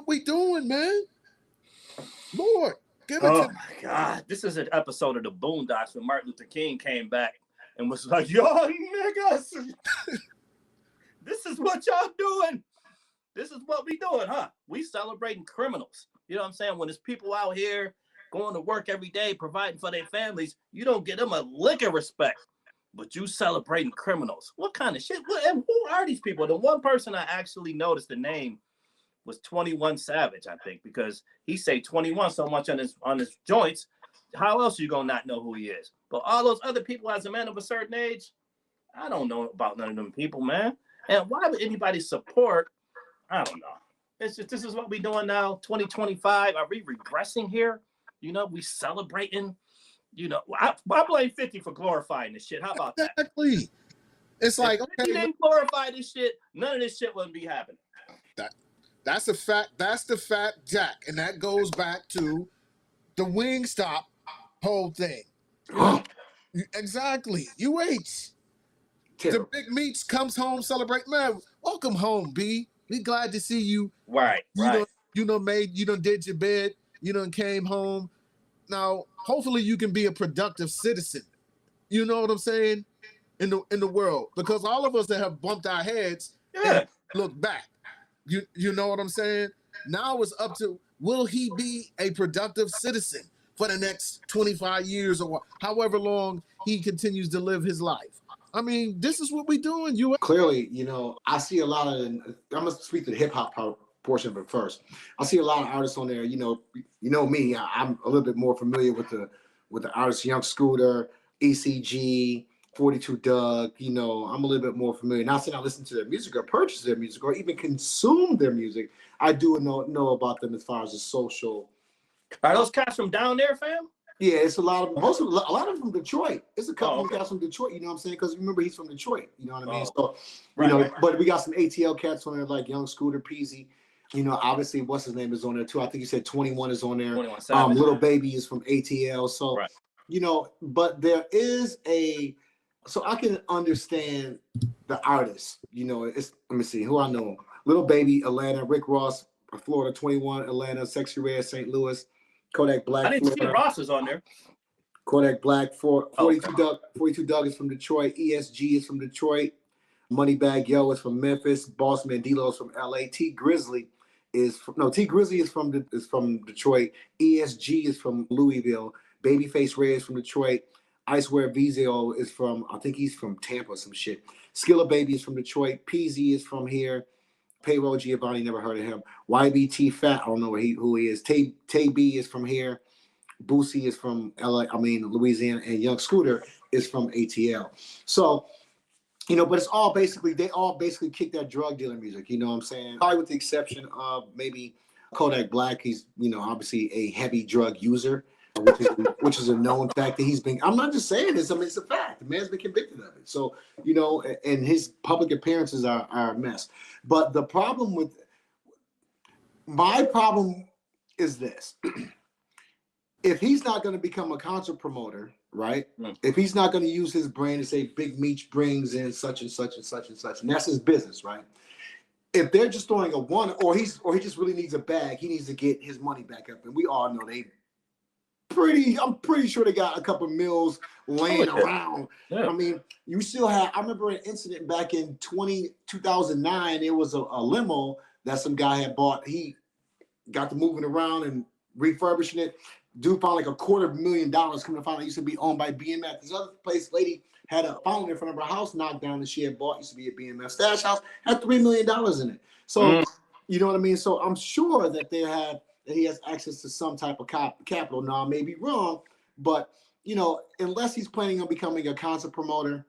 we doing, man. Lord, give it to me. My God. This is an episode of the Boondocks when Martin Luther King came back and was like, y'all niggas. This is what y'all doing. This is what we doing, huh? We celebrating criminals. You know what I'm saying? When there's people out here going to work every day, providing for their families, you don't get them a lick of respect. But you celebrating criminals. What kind of shit? And who are these people? The one person I actually noticed the name was 21 Savage, I think, because he say 21 so much on his joints. How else are you gonna not know who he is? But all those other people, as a man of a certain age, I don't know about none of them people, man. And why would anybody support? I don't know. It's just, this is what we doing now, 2025. Are we regressing here? You know, we celebrating. You know, I blame 50 for glorifying this shit. How about that? Exactly. It's like, if 50 didn't glorify this shit, none of this shit wouldn't be happening. That's a fact. That's the fact, Jack, and that goes back to the Wingstop whole thing. Exactly. UH. The Big Meats comes home, celebrate. Man, welcome home, B. We glad to see you. Right. You done did your bed. You done came home. Now, hopefully you can be a productive citizen. You know what I'm saying? In the world. Because all of us that have bumped our heads and look back. You know what I'm saying? Now it's up to, will he be a productive citizen for the next 25 years or however long he continues to live his life. I mean, this is what we're doing. Clearly, I see a lot of. I'm gonna speak to the hip hop portion of it first. I see a lot of artists on there. You know me. I'm a little bit more familiar with the artists, Young Scooter, ECG, 42 Doug. I'm a little bit more familiar. Not saying I listen to their music or purchase their music or even consume their music. I do know about them as far as the social. Are those cats from down there, fam? Yeah, it's a lot of them from Detroit. It's a couple of guys from Detroit, you know what I'm saying? Because remember, he's from Detroit, you know what I mean? So, right. But we got some ATL cats on there like Young Scooter, Peasy. Obviously, what's his name is on there too. I think you said 21 is on there. 21 Little Baby is from ATL. So, but there is so I can understand the artists. Let me see who I know. Little Baby, Atlanta, Rick Ross, Florida, 21, Atlanta, Sexy Red, St. Louis. Kodak Black. I didn't see the Rosses on there. Kodak Black, 42 Doug. 42 Doug is from Detroit. ESG is from Detroit. Moneybag Yo is from Memphis. Boss Mandilo is from LA. T Grizzly is from Detroit. ESG is from Louisville. Babyface Ray is from Detroit. Icewear Vizio is from, I think he's from Tampa or some shit. Skilla Baby is from Detroit. PZ is from here. Payroll Giovanni, never heard of him. YBT Fat, I don't know who he is. Tay B is from here. Boosie is from Louisiana, and Young Scooter is from ATL. So, but it's all basically, they all basically kick that drug dealer music, you know what I'm saying? Probably with the exception of maybe Kodak Black. He's, obviously a heavy drug user, which is a known fact that he's been, I'm not just saying this, it's a fact. The man's been convicted of it. So, and his public appearances are a mess. But my problem is this. If he's not going to become a concert promoter, right? If he's not going to use his brand to say Big Meech brings in such and such and such and such, and that's his business, right? If they're just throwing a one, or he just really needs a bag, he needs to get his money back up. And we all know I'm pretty sure they got a couple of mills laying around. Yeah. I mean, you still have, I remember an incident back in 2009, it was a limo that some guy had bought. He got to moving around and refurbishing it. Dude found like $250,000 coming to find out it used to be owned by BMF. This other place, lady had a fountain in front of her house knocked down that she had bought, used to be a BMF stash house, had $3 million in it. So, you know what I mean? So I'm sure that he has access to some type of capital. Now, I may be wrong, but, unless he's planning on becoming a concert promoter,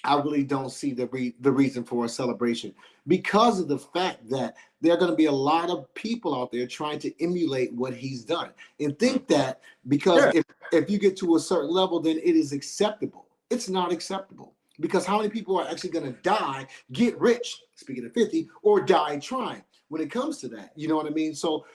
I really don't see the reason for a celebration, because of the fact that there are going to be a lot of people out there trying to emulate what he's done and think that because if you get to a certain level, then it is acceptable. It's not acceptable, because how many people are actually going to die, get rich, speaking of 50, or die trying when it comes to that? You know what I mean? So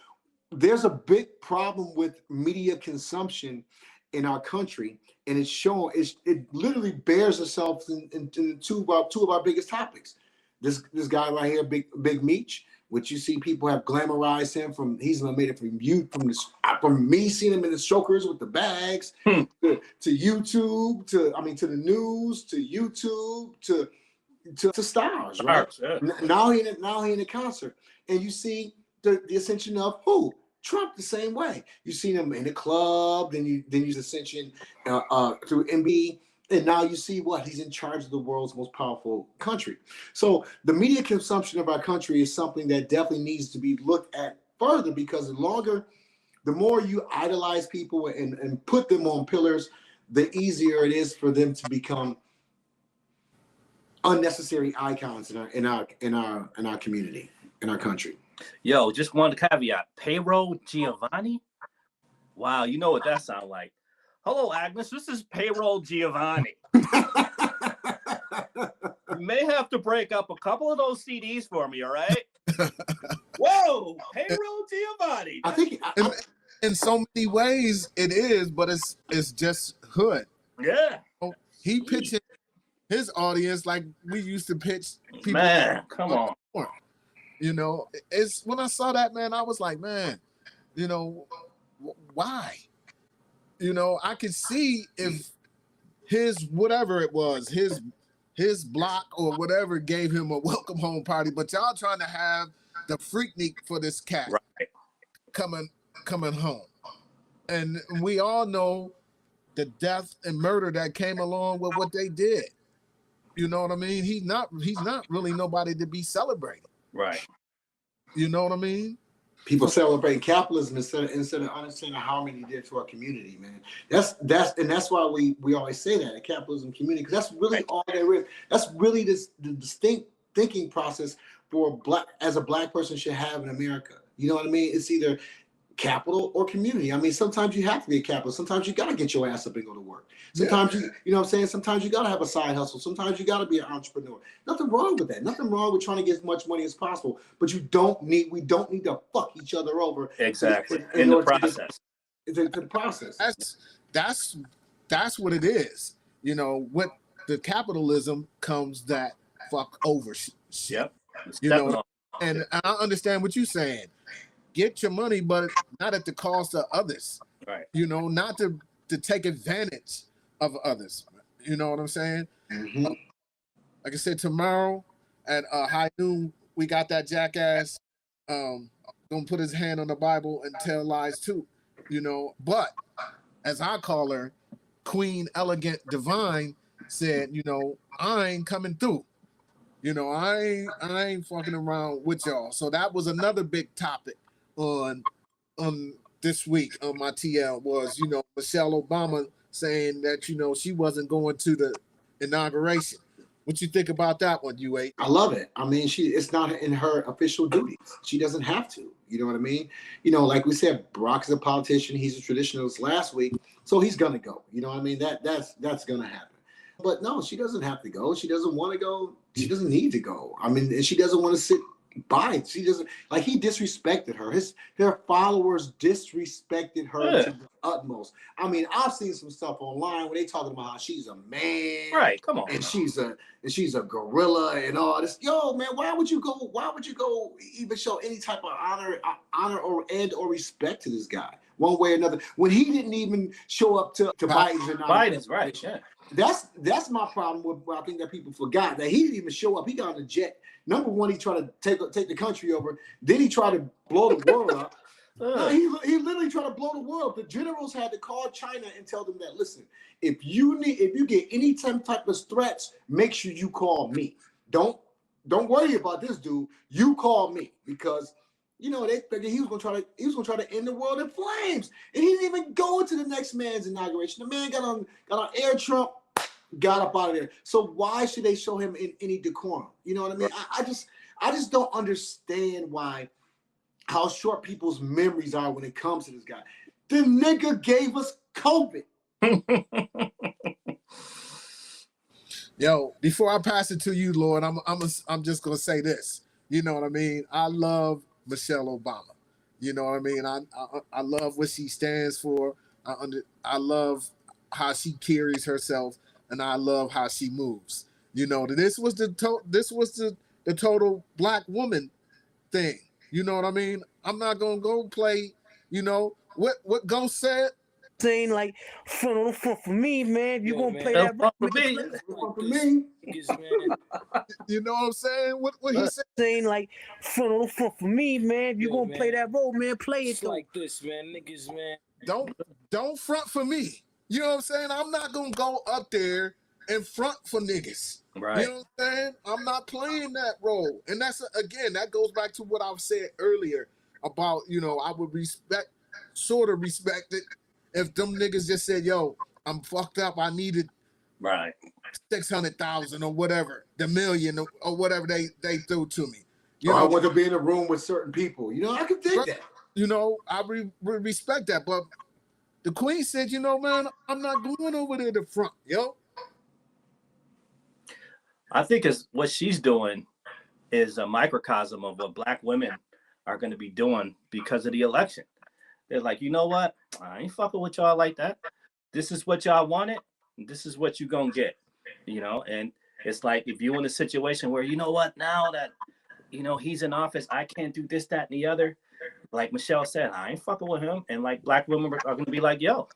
there's a big problem with media consumption in our country, and it's shown. It literally bears itself in two of our biggest topics. This guy right here, Big Meech, which you see people have glamorized him he's made it from me seeing him in the strokers with the bags to YouTube to the news to YouTube to stars, right? Yeah. Now he in a concert, and you see the ascension of who? Trump the same way. You see him in the club, then you ascension through MB, and now you see what he's in charge of the world's most powerful country. So the media consumption of our country is something that definitely needs to be looked at further, because the more you idolize people and put them on pillars, the easier it is for them to become unnecessary icons in our community, in our country. Yo, just one caveat. Payroll Giovanni? Wow, you know what that sounds like. Hello, Agnes. This is Payroll Giovanni. You may have to break up a couple of those CDs for me, all right? Whoa, Payroll Giovanni. I think in so many ways it is, but it's just hood. Yeah. He pitching his audience like we used to pitch people. Man, come on. It's when I saw that, man, I was like, man, why? I could see if his whatever it was, his block or whatever gave him a welcome home party, but y'all trying to have the Freaknik for this cat coming home. And we all know the death and murder that came along with what they did. You know what I mean? He's not really nobody to be celebrated. Right. You know what I mean? People celebrating capitalism instead of understanding how many did to our community, man. That's why we always say that, a capitalism community, because that's really all there is. That's really the distinct thinking process for a black person should have in America. You know what I mean? It's either capital or community. I mean, sometimes you have to be a capitalist. Sometimes you got to get your ass up and go to work. Sometimes you know what I'm saying? Sometimes you got to have a side hustle. Sometimes you got to be an entrepreneur. Nothing wrong with that. Nothing wrong with trying to get as much money as possible. But we don't need to fuck each other over. Exactly. In the process. To the process. That's what it is. You know, with the capitalism comes that fuck over shit. Yep. You know, and I understand what you're saying. Get your money, but not at the cost of others. Right. You know, not to take advantage of others. You know what I'm saying? Mm-hmm. Like I said, tomorrow at high noon, we got that jackass gonna put his hand on the Bible and tell lies too. You know, but as I call her, Queen Elegant Divine said, you know, I ain't coming through. You know, I ain't fucking around with y'all. So that was another big topic on this week on my TL was, you know, Michelle Obama saying that, you know, she wasn't going to the inauguration. What you think about that one, U8? I love it. I mean, it's not in her official duties. She doesn't have to. You know what I mean? You know, like we said, Barack is a politician. He's a traditionalist last week, so he's gonna go. You know what I mean? That's gonna happen. But no, she doesn't have to go. She doesn't want to go. She doesn't need to go. I mean, and she doesn't want to sit by it. She doesn't, like, he disrespected her. Her followers disrespected her to the utmost. I mean, I've seen some stuff online where they talking about how she's a man, right? Come on, and she's a gorilla and all this. Yo, man, why would you go even show any type of honor or respect to this guy one way or another when he didn't even show up to Biden's right? Yeah. That's my problem with I think that people forgot that he didn't even show up. He got on a jet. Number one, he tried to take the country over. Then he tried to blow the world up. No, he literally tried to blow the world. The generals had to call China and tell them that, listen, if you get any type of threats, make sure you call me. Don't worry about this dude. You call me, because you know they figured he was gonna try to end the world in flames. And he didn't even go into the next man's inauguration. The man got on Air Trump, got up out of there. So why should they show him in any decorum? You know what I mean? I just don't understand how short people's memories are when it comes to this guy. The nigga gave us COVID. Yo, before I pass it to you, Lord, I'm just gonna say this. You know what I mean? I love Michelle Obama. You know what I mean? I love what she stands for. I love how she carries herself, and I love how she moves. You know, this was the total black woman thing. You know what I mean? I'm not gonna go play. You know what Ghost said? Saying like front on the front for me, man. If you gonna play that front for me. For me. You know what I'm saying? What he said? Saying like front on the front for me, man. If you gonna play that role, man, play it though. Like this, man, niggas, man. Don't front for me. You know what I'm saying? I'm not gonna go up there and front for niggas. Right. You know what I'm saying? I'm not playing that role. And that's, again, that goes back to what I've said earlier about, you know, I would sort of respect it if them niggas just said, yo, I'm fucked up. I needed right 600,000 or whatever, the million or whatever they threw to me. I want to be in a room with certain people. You know, I can dig that. You know, I respect that. But the Queen said, you know, man, I'm not going over there to front, yo. I think what she's doing is a microcosm of what black women are going to be doing because of the election. They're like, you know what? I ain't fucking with y'all like that. This is what y'all wanted. This is what you gonna get, you know? And it's like, if you're in a situation where, you know what, now that, you know, he's in office, I can't do this, that, and the other. Like Michelle said, I ain't fucking with him. And like black women are gonna be like, yo,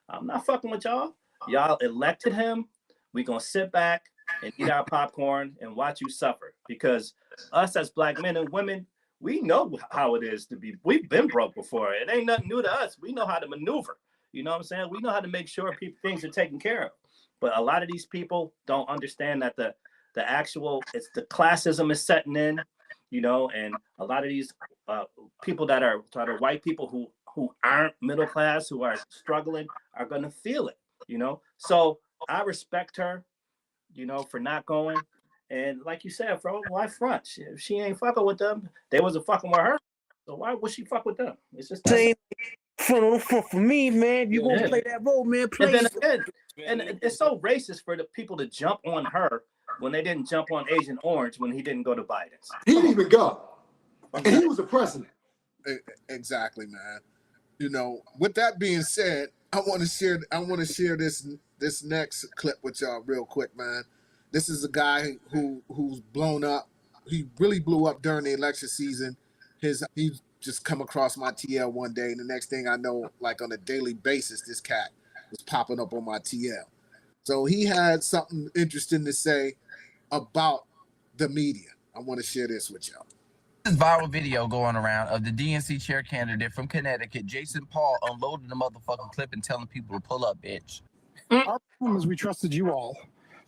I'm not fucking with y'all. Y'all elected him. We gonna sit back and eat our popcorn and watch you suffer. Because us as black men and women, we know how it is to be. We've been broke before. It ain't nothing new to us. We know how to maneuver. You know what I'm saying? We know how to make sure things are taken care of. But a lot of these people don't understand that the classism is setting in, you know, and a lot of these people that are white people who aren't middle class, who are struggling, are going to feel it, you know. So I respect her, you know, for not going. And like you said, bro, why front? If she ain't fucking with them, they wasn't fucking with her. So why would she fuck with them? It's just that. Front on front for me, man. You gonna play that role, man? Play. And then again, and it's so racist for the people to jump on her when they didn't jump on Agent Orange when he didn't go to Biden's. He didn't even go, and he was the president. Exactly, man. You know, with that being said, I want to share this next clip with y'all real quick, man. This is a guy who's blown up. He really blew up during the election season. He just come across my TL one day, and the next thing I know, like on a daily basis, this cat was popping up on my TL. So he had something interesting to say about the media. I want to share this with y'all. This viral video going around of the DNC chair candidate from Connecticut, Jason Paul, unloading the motherfucking clip and telling people to pull up, bitch. Our problem is we trusted you all.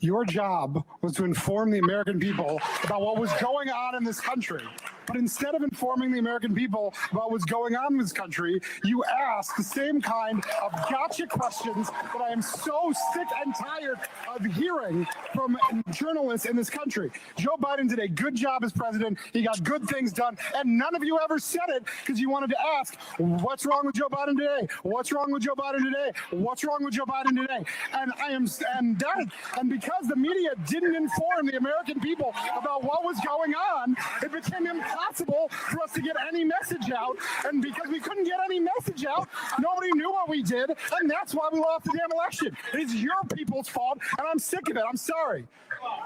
Your job was to inform the American people about what was going on in this country. But instead of informing the American people about what's going on in this country, you ask the same kind of gotcha questions that I am so sick and tired of hearing from journalists in this country. Joe Biden did a good job as president. He got good things done. And none of you ever said it because you wanted to ask, what's wrong with Joe Biden today? What's wrong with Joe Biden today? What's wrong with Joe Biden today? And because the media didn't inform the American people about what was going on, it became impossible for us to get any message out. And because we couldn't get any message out, nobody knew what we did, and that's why we lost the damn election. It's your people's fault, and I'm sick of it. I'm sorry.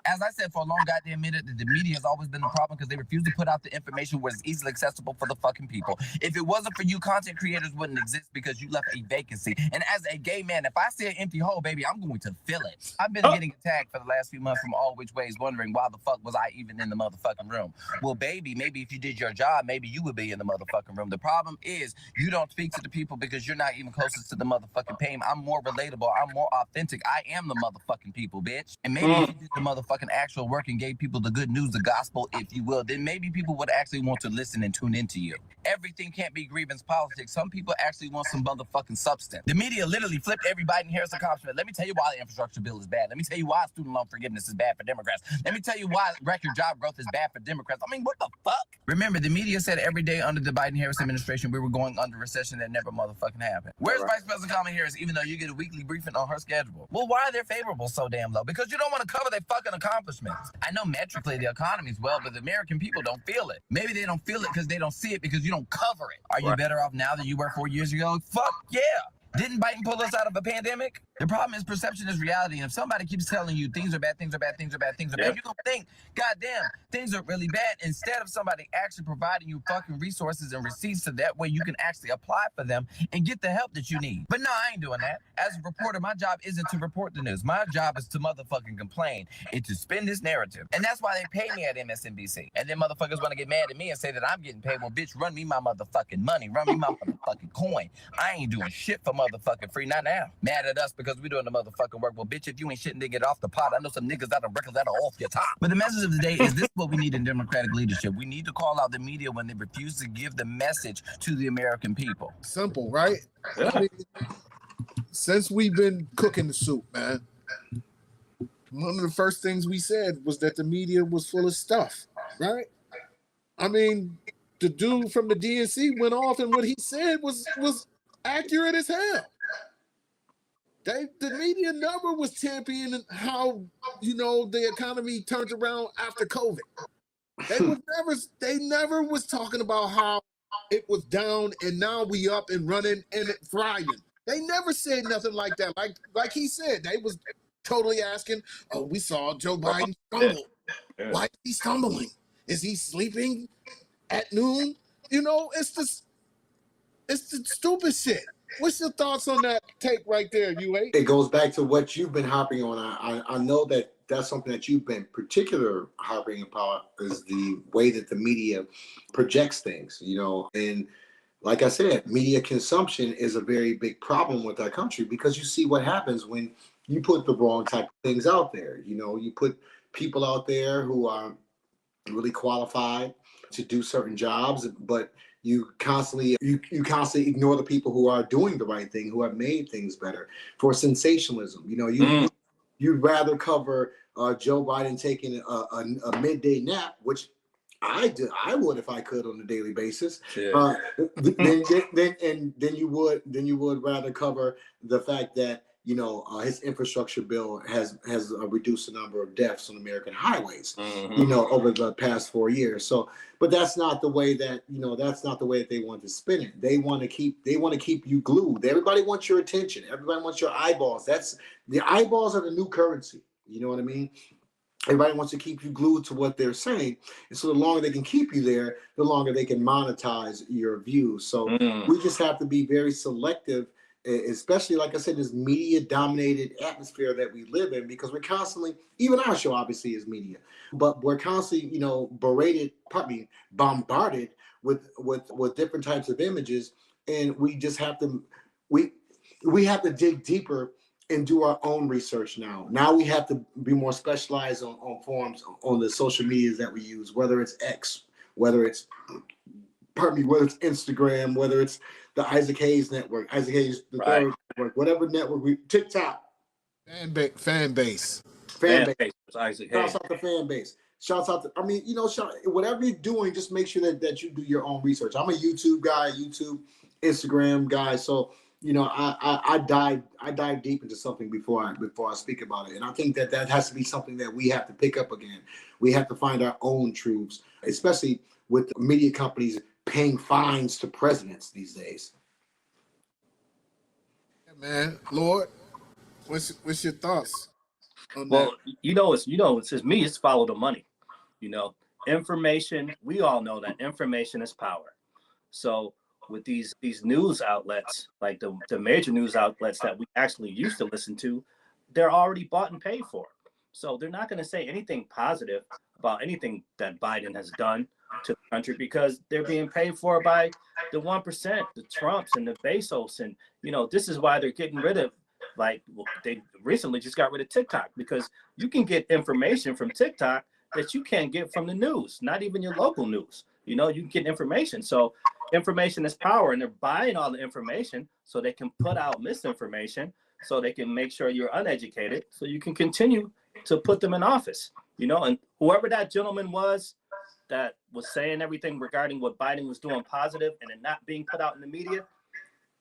As I said for a long goddamn minute, the media has always been the problem because they refuse to put out the information where it's easily accessible for the fucking people. If it wasn't for you, content creators wouldn't exist because you left a vacancy. And as a gay man, if I see an empty hole, baby, I'm going to fill it. I've been getting attacked for the last few months from all which ways, wondering why the fuck was I even in the motherfucking room. Well, baby, maybe if you did your job, maybe you would be in the motherfucking room. The problem is you don't speak to the people because you're not even closest to the motherfucking pain. I'm more relatable. I'm more authentic. I am the motherfucking people, bitch. And maybe if you did the motherfucking actual work and gave people the good news, the gospel, if you will, then maybe people would actually want to listen and tune into you. Everything can't be grievance politics. Some people actually want some motherfucking substance. The media literally flipped every Biden-Harris accomplishment. Let me tell you why the infrastructure bill is bad. Let me tell you why student loan forgiveness is bad for Democrats. Let me tell you why record job growth is bad for Democrats. I mean, what the fuck? Remember, the media said every day under the Biden-Harris administration we were going under recession that never motherfucking happened. Where's Vice President Kamala Harris, even though you get a weekly briefing on her schedule? Well, why are they favorable so damn low? Because you don't want to cover their fucking accomplishments. I know metrically the economy's well, but the American people don't feel it. Maybe they don't feel it because they don't see it because you don't cover it. Are you better off now than you were 4 years ago? Fuck yeah. Didn't Biden pull us out of a pandemic? The problem is perception is reality. And if somebody keeps telling you things are bad, things are bad, things are bad, things are bad, you're going to think, goddamn, things are really bad, instead of somebody actually providing you fucking resources and receipts so that way you can actually apply for them and get the help that you need. But no, I ain't doing that. As a reporter, my job isn't to report the news. My job is to motherfucking complain and to spin this narrative. And that's why they pay me at MSNBC. And then motherfuckers want to get mad at me and say that I'm getting paid. Well, bitch, run me my motherfucking money. Run me my motherfucking coin. I ain't doing shit for motherfucking free. Not now. Mad at us because we doing the motherfucking work. Well, bitch, if you ain't shitting to get off the pot, I know some niggas out of records that are off your top. But the message of the day is this: what we need in democratic leadership. We need to call out the media when they refuse to give the message to the American people. Simple, right? I mean, since we've been cooking the soup, man, one of the first things we said was that the media was full of stuff, right? I mean, the dude from the DNC went off, and what he said was accurate as hell. The media never was championing how, you know, the economy turned around after COVID. They never was talking about how it was down and now we up and running and it thriving. They never said nothing like that. Like he said, they was totally asking, oh, we saw Joe Biden stumble. Why is he stumbling? Is he sleeping at noon? You know, it's the stupid shit. What's your thoughts on that take right there, UA? It goes back to what you've been harping on. I know that that's something that you've been particular harping about, is the way that the media projects things, you know. And like I said, media consumption is a very big problem with our country because you see what happens when you put the wrong type of things out there. You know, you put people out there who are really qualified to do certain jobs, but you constantly ignore the people who are doing the right thing, who have made things better. For sensationalism, you know, you'd rather cover Joe Biden taking a midday nap, which I would if I could on a daily basis. Yeah. Then you would rather cover the fact that, you know, his infrastructure bill has reduced the number of deaths on American highways, you know, over the past 4 years. So, but that's not the way that, you know, that's not the way that they want to spin it. They want to keep you glued. Everybody wants your attention. Everybody wants your eyeballs. The eyeballs are the new currency. You know what I mean? Everybody wants to keep you glued to what they're saying. And so the longer they can keep you there, the longer they can monetize your views. So we just have to be very selective, especially, like I said, this media-dominated atmosphere that we live in, because we're constantly, even our show obviously is media, but we're constantly, you know, bombarded with different types of images, and we just have to, we have to dig deeper and do our own research now. Now we have to be more specialized on forums, on the social medias that we use, whether it's X, whether it's Instagram, whether it's the Isaac Hayes network, Isaac Hayes the third network, whatever network TikTok. Fan base. Isaac Hayes. Shouts out the fan base. Shouts out to, I mean, you know, whatever you're doing, just make sure that you do your own research. I'm a YouTube guy, Instagram guy, so you know, I dive deep into something before I speak about it, and I think that has to be something that we have to pick up again. We have to find our own truths, especially with the media companies paying fines to presidents these days. Yeah, man, Lord, what's your thoughts on well, that? it's just me. It's follow the money. You know, information. We all know that information is power. So with these news outlets, like the major news outlets that we actually used to listen to, they're already bought and paid for. So they're not going to say anything positive about anything that Biden has done to the country because they're being paid for by the 1%, the Trumps and the Bezos. And, you know, this is why they're getting rid of, they recently just got rid of TikTok, because you can get information from TikTok that you can't get from the news, not even your local news. You know, you can get information. So information is power, and they're buying all the information so they can put out misinformation, so they can make sure you're uneducated, so you can continue to put them in office. You know, and whoever that gentleman was that was saying everything regarding what Biden was doing positive and it not being put out in the media,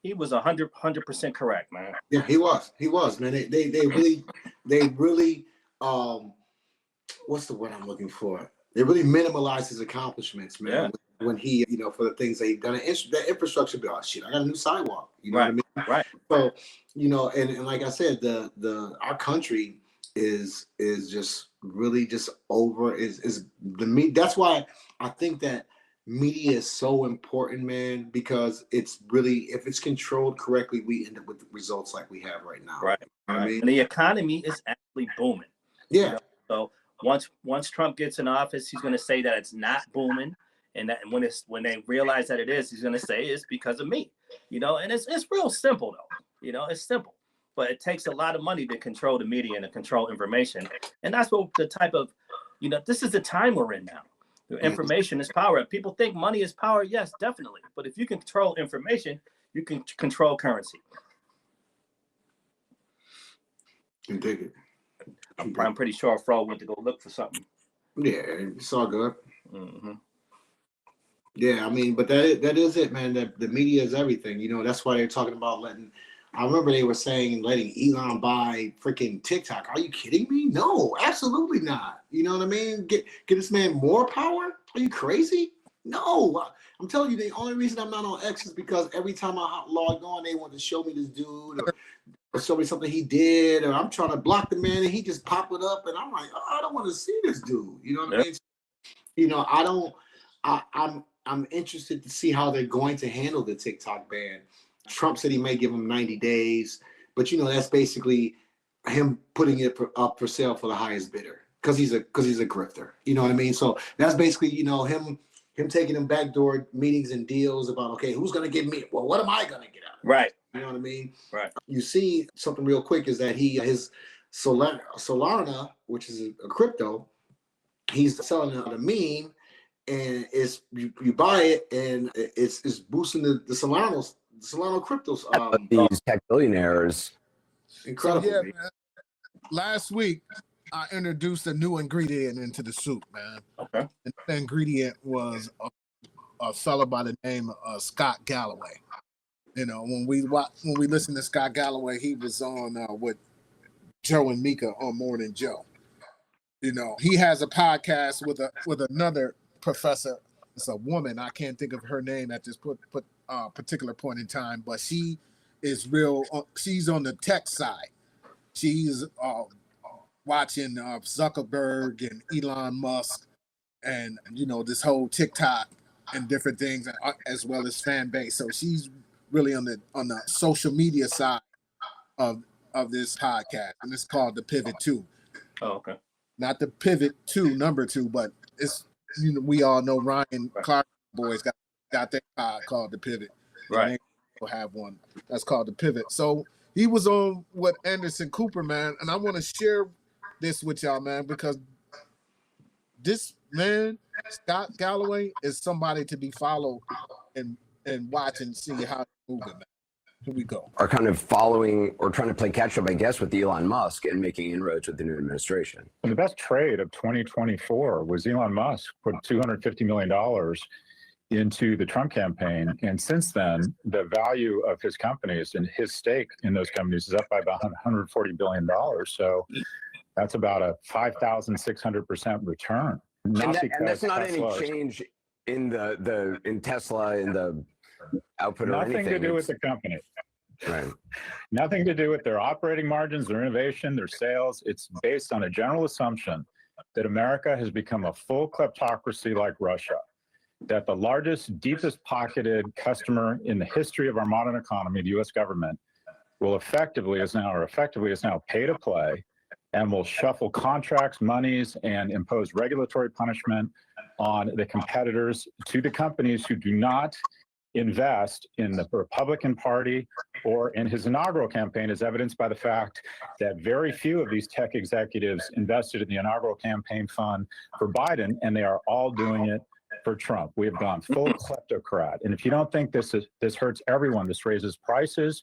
he was 100% correct, man. Yeah, he was, man. They really what's the word I'm looking for? They really minimalized his accomplishments, man. Yeah. When he, you know, for the things that he done, that infrastructure bill, I got a new sidewalk. You know what I mean? Right. So, you know, and like I said, our country is just really just over is the me. That's why I think that media is so important, man, because it's really, if it's controlled correctly, we end up with results like we have right now. Right. You know what I mean? And the economy is actually booming. Yeah. You know? So once Trump gets in office, he's going to say that it's not booming, and that when they realize that it is, he's going to say it's because of me. You know, and it's real simple though. You know, it's simple, but it takes a lot of money to control the media and to control information, and that's what the type of, you know, this is the time we're in now. Information is power. People think money is power. Yes, definitely. But if you can control information, you can control currency. You dig it. I'm pretty sure Fro went to go look for something. Yeah, it's all good. Mm-hmm. Yeah, I mean, but that is it, man. The media is everything. You know, that's why they're talking about letting. I remember they were saying letting Elon buy freaking TikTok. Are you kidding me? No, absolutely not. You know what I mean? Get this man more power? Are you crazy? No, I'm telling you, the only reason I'm not on X is because every time I log on, they want to show me this dude or show me something he did, or I'm trying to block the man and he just pop it up, and I'm like, oh, I don't want to see this dude. You know what I mean? You know, I'm interested to see how they're going to handle the TikTok ban. Trump said he may give him 90 days, but you know, that's basically him putting it up for sale for the highest bidder because he's a grifter. You know what I mean? So that's basically, you know, him him taking them backdoor meetings and deals about, okay, who's going to give me? Well, what am I going to get out of it? Right. You know what I mean? Right. You see something real quick is that his Solana, which is a crypto, he's selling a meme, and it's you buy it, and it's boosting the Solano cryptos. These tech billionaires. Incredible. So, yeah, man. Last week, I introduced a new ingredient into the soup, man. Okay. And the ingredient was a fella by the name of Scott Galloway. You know, when we listened to Scott Galloway, he was on with Joe and Mika on Morning Joe. You know, he has a podcast with another professor. It's a woman. I can't think of her name at this particular point in time, but she is real. She's on the tech side. She's watching Zuckerberg and Elon Musk, and you know, this whole TikTok and different things, as well as fan base. So she's really on the social media side of this podcast, and it's called The Pivot 2. Oh, okay. Not the Pivot 2, number 2, but it's, you know, we all know Ryan Clark boys got their pod called The Pivot. Right. And they have one that's called The Pivot. So he was on with Anderson Cooper, man, and I want to share this with y'all, man, because this man, Scott Galloway, is somebody to be followed and watch and see how he's moving, man. Here we go. Are kind of following or trying to play catch up, I guess, with Elon Musk and making inroads with the new administration. The best trade of 2024 was Elon Musk put $250 million into the Trump campaign. And since then, the value of his companies and his stake in those companies is up by about $140 billion. So that's about a 5,600% return. And that's not any change in in Tesla, in the output or anything. Nothing to do with the company. Right. Nothing to do with their operating margins, their innovation, their sales. It's based on a general assumption that America has become a full kleptocracy like Russia, that the largest, deepest pocketed customer in the history of our modern economy, the U.S. government, will effectively is now pay to play and will shuffle contracts, monies, and impose regulatory punishment on the competitors to the companies who do not invest in the Republican Party or in his inaugural campaign, as evidenced by the fact that very few of these tech executives invested in the inaugural campaign fund for Biden, and they are all doing it for Trump. We have gone full kleptocrat. And if you don't think this hurts everyone, this raises prices,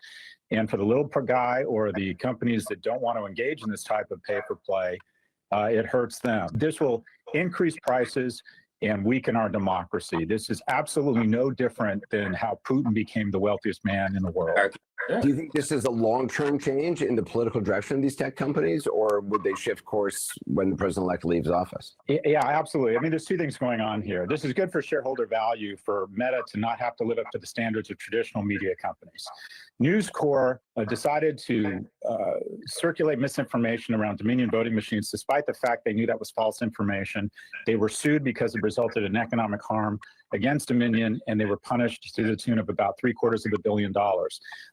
and for the little guy or the companies that don't want to engage in this type of pay for play, it hurts them. This will increase prices and weaken our democracy. This is absolutely no different than how Putin became the wealthiest man in the world. Do you think this is a long-term change in the political direction of these tech companies, or would they shift course when the president-elect leaves office? Yeah, absolutely. I mean, there's two things going on here. This is good for shareholder value for Meta to not have to live up to the standards of traditional media companies. News Corp decided to circulate misinformation around Dominion voting machines, despite the fact they knew that was false information. They were sued because it resulted in economic harm against Dominion, and they were punished to the tune of about $750 million.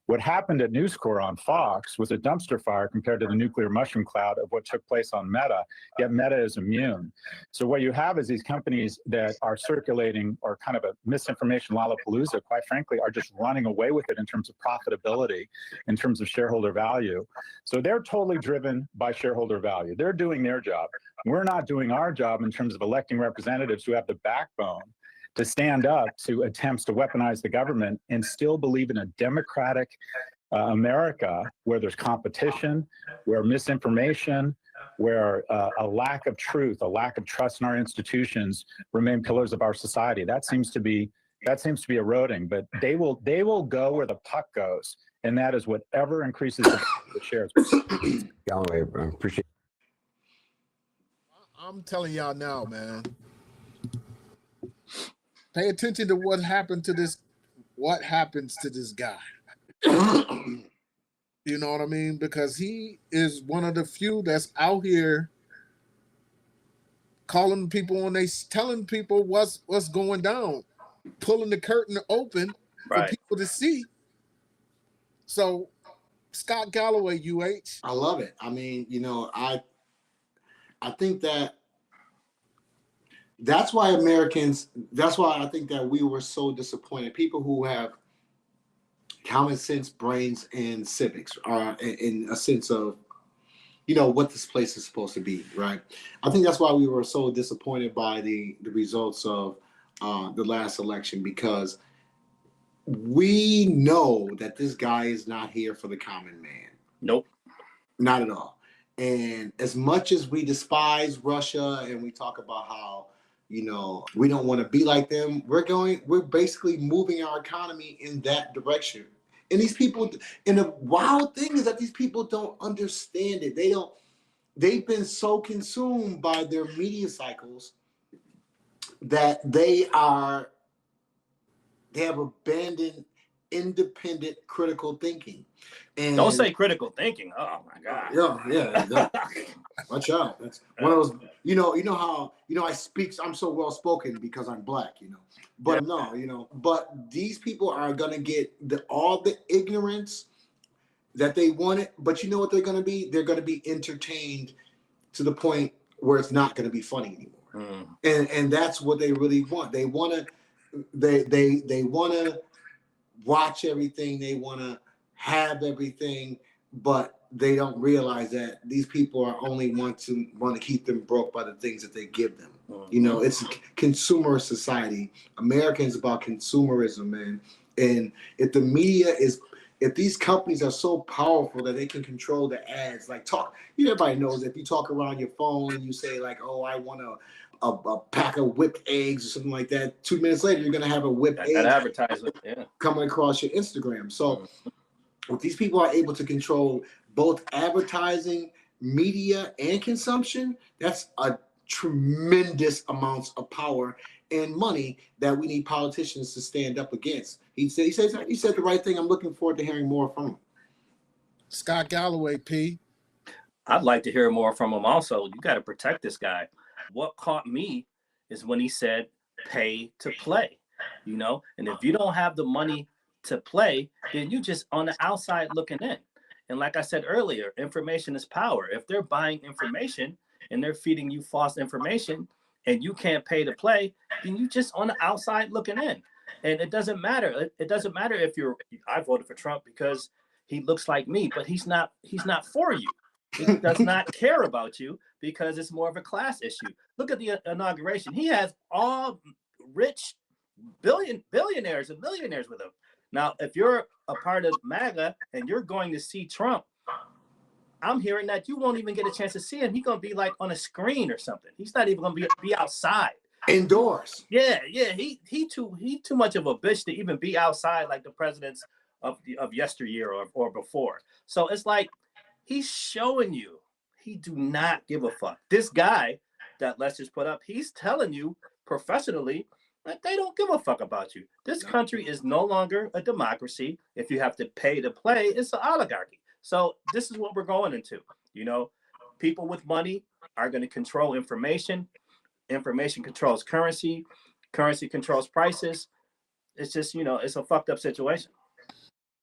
What happened at News Corp on Fox was a dumpster fire compared to the nuclear mushroom cloud of what took place on Meta, yet Meta is immune. So what you have is these companies that are circulating or kind of a misinformation Lollapalooza, quite frankly, are just running away with it in terms of profitability, in terms of shareholder value. So they're totally driven by shareholder value. They're doing their job. We're not doing our job in terms of electing representatives who have the backbone to stand up to attempts to weaponize the government and still believe in a democratic America where there's competition, where misinformation, where a lack of truth, a lack of trust in our institutions remain pillars of our society. That seems to be eroding, but they will go where the puck goes, and that is whatever increases the shares. Galloway, appreciate it. I'm telling y'all now, man. Pay attention to what happened to this. What happens to this guy? You know what I mean? Because he is one of the few that's out here calling people and they telling people what's going down, pulling the curtain open for people to see. So, Scott Galloway, UH. I love it. I mean, I think that That's why Americans. That's why I think that we were so disappointed. People who have common sense, brains, and civics, in a sense of, what this place is supposed to be, right? I think that's why we were so disappointed by the results of the last election, because we know that this guy is not here for the common man. Nope. Not at all. And as much as we despise Russia and we talk about how, we don't want to be like them, we're basically moving our economy in that direction. And these people, and the wild thing is that these people don't understand it. They've been so consumed by their media cycles that they have abandoned independent critical thinking. And don't say critical thinking. Oh my God. Yeah. Watch out. That's one of those, how, I speak, I'm so well spoken because I'm black, but no, but these people are going to get all the ignorance that they wanted, but you know what they're going to be? They're going to be entertained to the point where it's not going to be funny anymore. And that's what they really want. They want to watch everything. They want to have everything, but they don't realize that these people are only want to keep them broke by the things that they give them. It's a consumer society. America is about consumerism, man. And if these companies are so powerful that they can control the ads, like everybody knows if you talk around your phone and you say like, oh, I want a pack of whipped eggs or something like that, 2 minutes later, you're going to have a whipped egg advertisement coming across your Instagram. So if these people are able to control both advertising, media, and consumption, that's a tremendous amounts of power and money that we need politicians to stand up against. He said the right thing. I'm looking forward to hearing more from him. Scott Galloway, P. I'd like to hear more from him also. You got to protect this guy. What caught me is when he said pay to play, and if you don't have the money to play, then you just on the outside looking in. And like I said earlier, information is power. If they're buying information and they're feeding you false information and you can't pay to play, then you just on the outside looking in. And it doesn't matter. It doesn't matter if I voted for Trump because he looks like me, but he's not for you. He does not care about you because it's more of a class issue. Look at the inauguration. He has all rich billionaires and millionaires with him. Now, if you're a part of MAGA and you're going to see Trump, I'm hearing that you won't even get a chance to see him. He's going to be like on a screen or something. He's not even going to be outside. Indoors. Yeah. He too much of a bitch to even be outside like the presidents of yesteryear or before. So it's like he's showing you he do not give a fuck. This guy that let's just put up, he's telling you professionally that they don't give a fuck about you. This country is no longer a democracy. If you have to pay to play, it's an oligarchy. So this is what we're going into. People with money are going to control information. Information controls currency. Currency controls prices. It's just, it's a fucked up situation.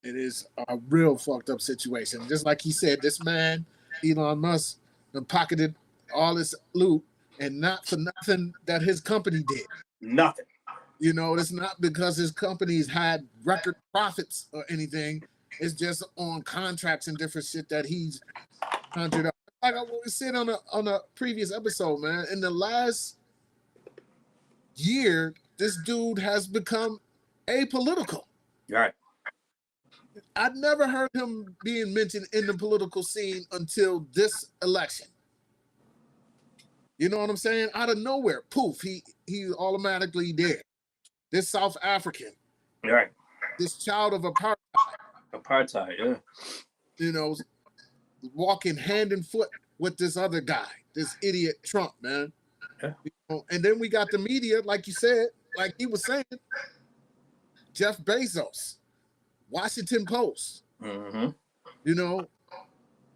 It is a real fucked up situation. Just like he said, this man, Elon Musk, pocketed all this loot and not for nothing that his company did. Nothing. It's not because his companies had record profits or anything. It's just on contracts and different shit that he's conjured up. Like I said on a previous episode, man, in the last year, this dude has become apolitical. Right. I'd never heard him being mentioned in the political scene until this election. You know what I'm saying? Out of nowhere, poof, he automatically there. This South African. Right. This child of apartheid. Apartheid, yeah. Walking hand in foot with this other guy, this idiot Trump, man. Yeah. And then we got the media, like you said, like he was saying, Jeff Bezos, Washington Post. Mm-hmm.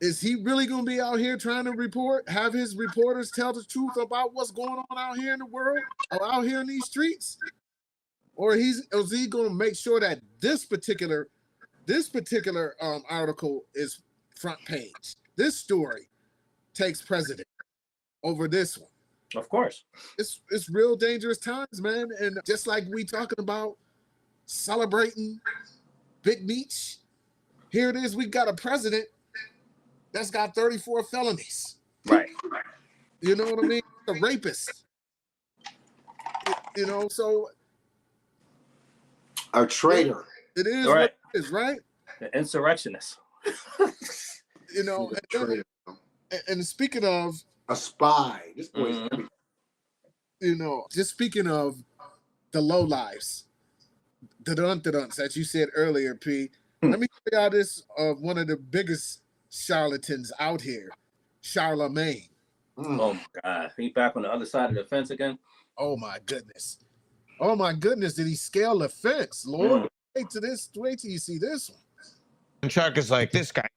Is he really going to be out here trying to have his reporters tell the truth about what's going on out here in the world, or out here in these streets? Or is he going to make sure that this particular article is front page? This story takes precedent over this one. Of course. It's real dangerous times, man. And just like we talking about celebrating Big Meech, here it is. We got a president that's got 34 felonies. Right. You know what I mean? A rapist. You know, so a traitor. It is Right. what it is, right? The insurrectionist. You know, and speaking of a spy, this boy's you know, just speaking of the lowlifes, the dun-dun-duns that you said earlier, P. Let me tell y'all this of one of the biggest charlatans out here, Charlemagne. Oh my God, he back on the other side of the fence again. Oh my goodness! Oh my goodness! Did he scale the fence, Lord? Wait till you see this one. And Chuck is like, this guy,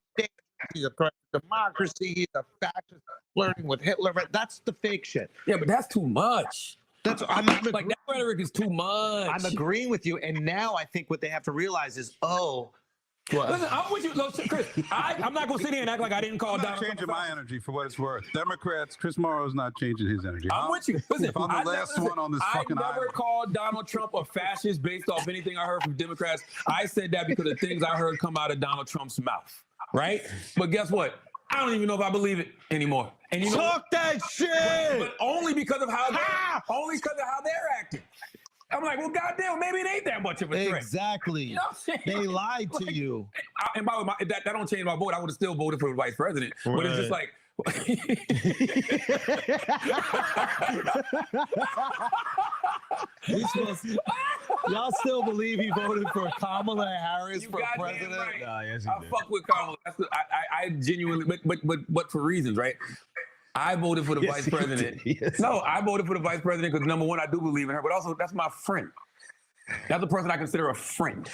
he's a threat to democracy. He's a fascist, flirting with Hitler. That's the fake shit. Yeah, but that's too much. I'm like that rhetoric is too much. I'm agreeing with you. And now I think what they have to realize is, Listen, I'm with you, Chris. I'm not gonna sit here and act like I didn't call I'm Donald not changing Trump. my energy for what it's worth. Democrats, Chris Morrow's not changing his energy. I'm with you. Listen, if I'm the last one on this fucking I never island. called Donald Trump a fascist based off anything I heard from Democrats. I said that because of things I heard come out of Donald Trump's mouth, right? But guess what? I don't even know if I believe it anymore. And you know, talk that shit. But only because of how they're acting. I'm like, well, goddamn, maybe it ain't that much of a threat. Exactly. You know what I'm saying? They lied to you. And by the way, that don't change my vote. I would have still voted for the vice president. But it's just like, Y'all still believe he voted for Kamala Harris for president? Right. Nah, yes, he I did. fuck with Kamala. I genuinely, but for reasons, right? I voted for the Yes, vice you president. did. Yes. No, I voted for the vice president because number one, I do believe in her, but also that's my friend. That's the person I consider a friend.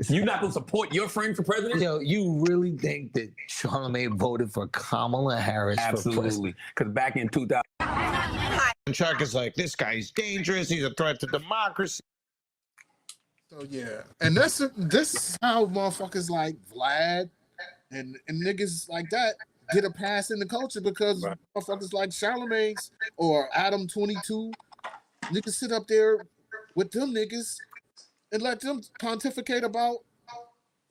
You not gonna support your friend for president? Yo, you really think that Charlemagne voted for Kamala Harris for president? Absolutely. Because back in 2000. And Chuck is like, this guy's dangerous. He's a threat to democracy. So yeah, and this is how motherfuckers like Vlad and niggas like that get a pass in the culture because motherfuckers like Charlemagne's or Adam 22 niggas sit up there with them niggas and let them pontificate about,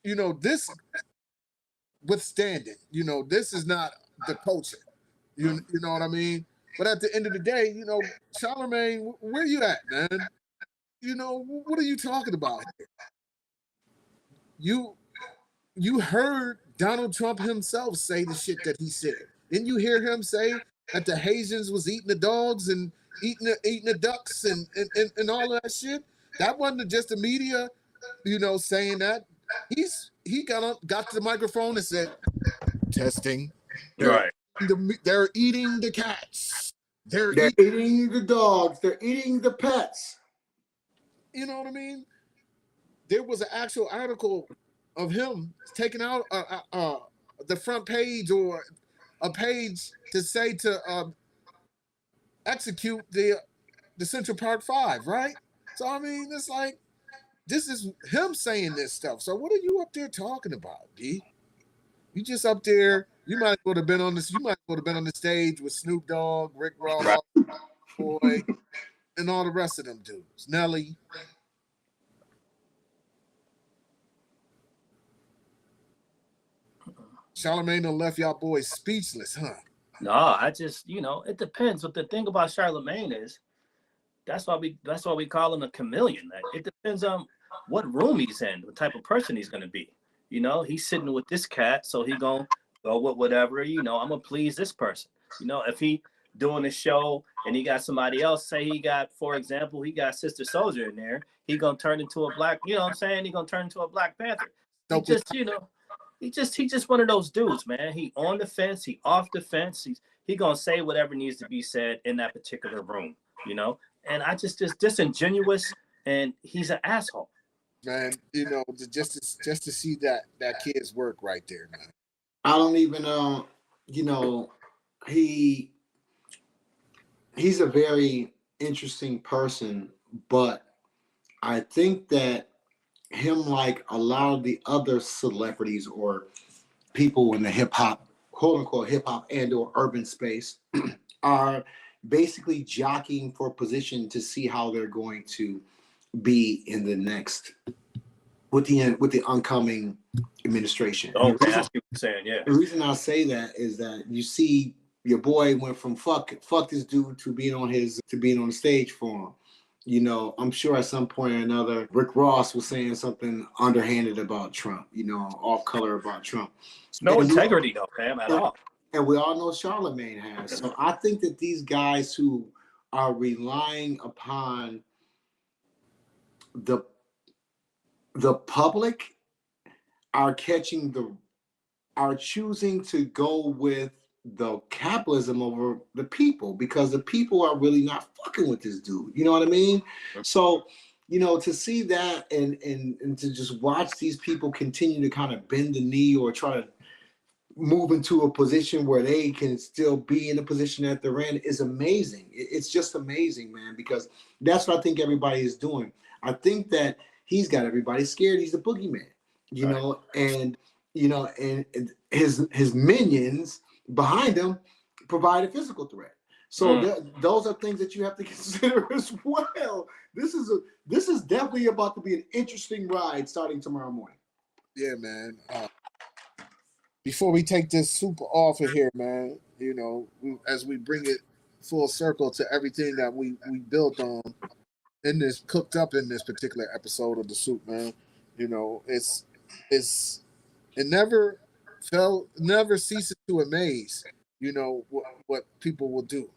you know, this withstanding. You know, this is not the culture. You know what I mean? But at the end of the day, you know, Charlemagne, where you at, man? You know, what are you talking about here? You heard Donald Trump himself say the shit that he said. Didn't you hear him say that the Haitians was eating the dogs and eating the ducks and all of that shit? That wasn't just the media, you know, saying that. He got to the microphone and said, testing. Right. They're eating the cats. They're eating the dogs. They're eating the pets. You know what I mean? There was an actual article of him taking out the front page or a page to say to execute the Central Park 5, right? So I mean, it's like this is him saying this stuff. So what are you up there talking about, D? You just up there. You might would have been on this. You might would have been on the stage with Snoop Dogg, Rick Ross, Boy, and all the rest of them dudes. Nelly. Charlemagne done left y'all boys speechless, huh? No, I just, you know, it depends. But the thing about Charlemagne is that's why we call him a chameleon. Like, it depends on what room he's in, what type of person he's gonna be. You know, he's sitting with this cat, so he gonna go with whatever, you know, I'm gonna please this person. You know, if he doing a show and he got somebody else, say he got, for example, he got Sister Soldier in there, he gonna turn into a black, you know what I'm saying? He gonna turn into a Black Panther. He just, you know, he just one of those dudes, man. He on the fence, he off the fence. He gonna say whatever needs to be said in that particular room, you know. And I just disingenuous, and he's an asshole. Man, you know, just to see that kid's work right there, man. I don't even know. You know, he's a very interesting person, but I think that him, like a lot of the other celebrities or people in the hip hop, quote unquote hip hop and or urban space, are basically jockeying for position to see how they're going to be in the next with the oncoming administration. Okay, that's what you're saying, yeah. The reason I say that is that you see your boy went from fuck this dude to being on the stage for him. You know, I'm sure at some point or another, Rick Ross was saying something underhanded about Trump, you know, off color about Trump. No integrity though, Pam, at all. And we all know Charlemagne has. So I think that these guys who are relying upon the public are choosing to go with the capitalism over the people, because the people are really not fucking with this dude. You know what I mean? So, you know, to see that and to just watch these people continue to kind of bend the knee or try to move into a position where they can still be in the position that they're in is amazing. It's just amazing, man, because that's what I think everybody is doing. I think that he's got everybody scared. He's the boogeyman, you know, and you know, and his minions behind him provide a physical threat. So those are things that you have to consider as well. This is definitely about to be an interesting ride starting tomorrow morning. Yeah, man. Before we take this super off of here, man, you know, as we bring it full circle to everything that we built on in this, cooked up in this particular episode of the Soup, man, you know, it never ceases to amaze, you know, what people will do.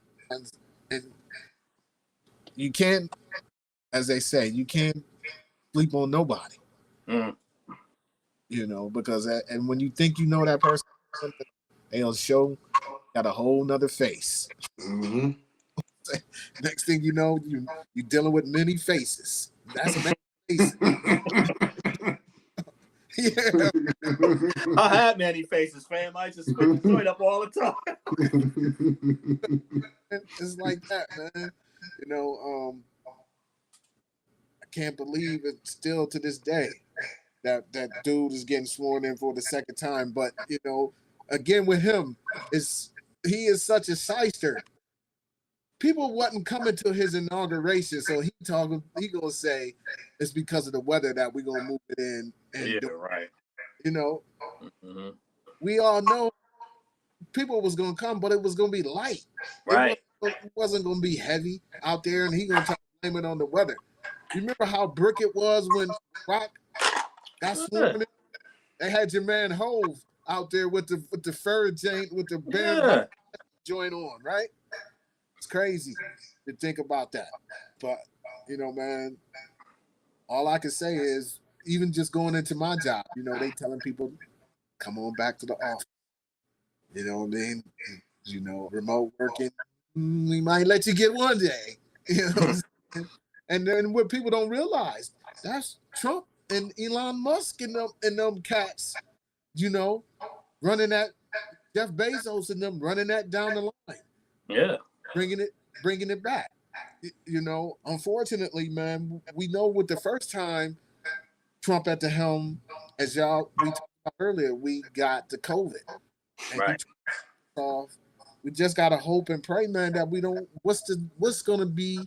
And you can't, as they say, you can't sleep on nobody. You know, because and when you think you know that person, they'll show got a whole nother face. Mm-hmm. Next thing you know, you're dealing with many faces. That's amazing. Yeah. I had many faces, fam. I just spit the joint up all the time. It's like that, man. You know, I can't believe it still to this day that dude is getting sworn in for the second time. But you know, again with him, he is such a shyster. People wasn't coming to his inauguration, so he gonna say it's because of the weather that we're gonna move it in. And right. You know, we all know people was gonna come, but it was gonna be light. Right. It wasn't gonna be heavy out there, and he gonna try to blame it on the weather. You remember how brick it was when Rock got sworn in? They had your man Hove out there with the fur joint, with the bear joint on, right? It's crazy to think about that. But you know, man, all I can say is, even just going into my job, you know, they telling people, come on back to the office. You know what I mean? You know, remote working, we might let you get one day. You know, and then what people don't realize, that's Trump and Elon Musk and them cats, you know, running that, Jeff Bezos and them running that down the line. Yeah. Bringing it back. You know, unfortunately, man, we know with the first time Trump at the helm, as we talked about earlier, we got the COVID. And right. We just gotta hope and pray, man, that we don't. What's gonna be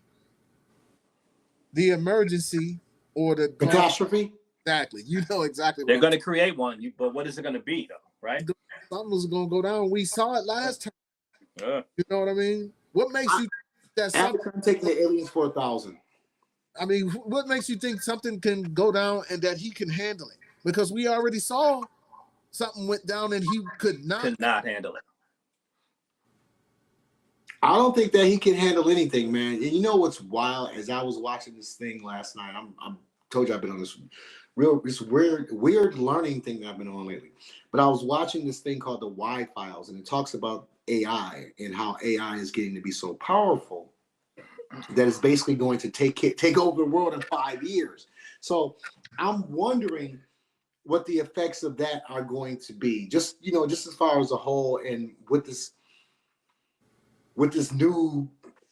the emergency or the catastrophe? Exactly. You know exactly. They're gonna create one, but what is it gonna be though? Right? Something's gonna go down. We saw it last time. You know what I mean? What makes you think that something taking the aliens for 1,000? I mean, what makes you think something can go down and that he can handle it? Because we already saw something went down and he could not handle it. I don't think that he can handle anything, man. And you know what's wild? As I was watching this thing last night, I'm told you I've been on this weird learning thing that I've been on lately. But I was watching this thing called the Y Files, and it talks about AI and how AI is getting to be so powerful that it's basically going to take over the world in 5 years. So I'm wondering what the effects of that are going to be. Just as far as a whole, and with this new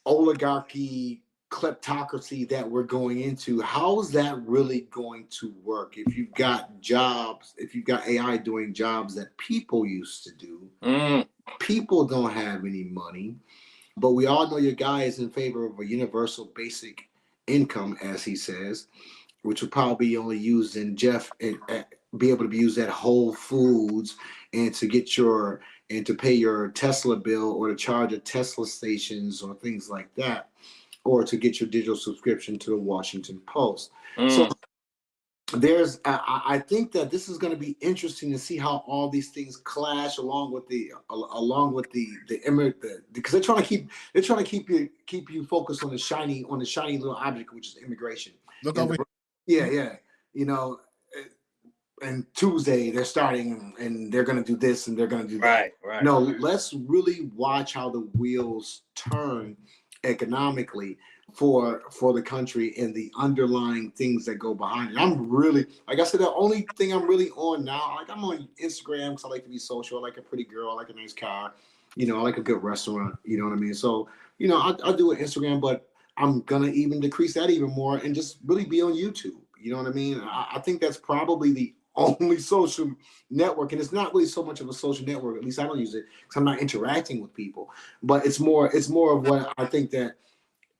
oligarchy kleptocracy that we're going into, how is that really going to work? If you've got AI doing jobs that people used to do, people don't have any money. But we all know your guy is in favor of a universal basic income, as he says, which would probably be only used in be able to be used at Whole Foods and to pay your Tesla bill or to charge at Tesla stations or things like that, or to get your digital subscription to the Washington Post. So I think that this is going to be interesting to see how all these things clash along with the because they're trying to keep you focused on the shiny little object, which is immigration. Look over here. And Tuesday they're starting and they're going to do this and they're going to do that. Right. No, let's really watch how the wheels turn economically for the country and the underlying things that go behind it. I'm really, like I said, the only thing I'm really on now, like I'm on Instagram because I like to be social. I like a pretty girl, I like a nice car, I like a good restaurant, you know what I mean? So, I do an Instagram, but I'm gonna even decrease that even more and just really be on YouTube. You know what I mean? I think that's probably the only social network, and it's not really so much of a social network. At least I don't use it because I'm not interacting with people. But it's more of what I think that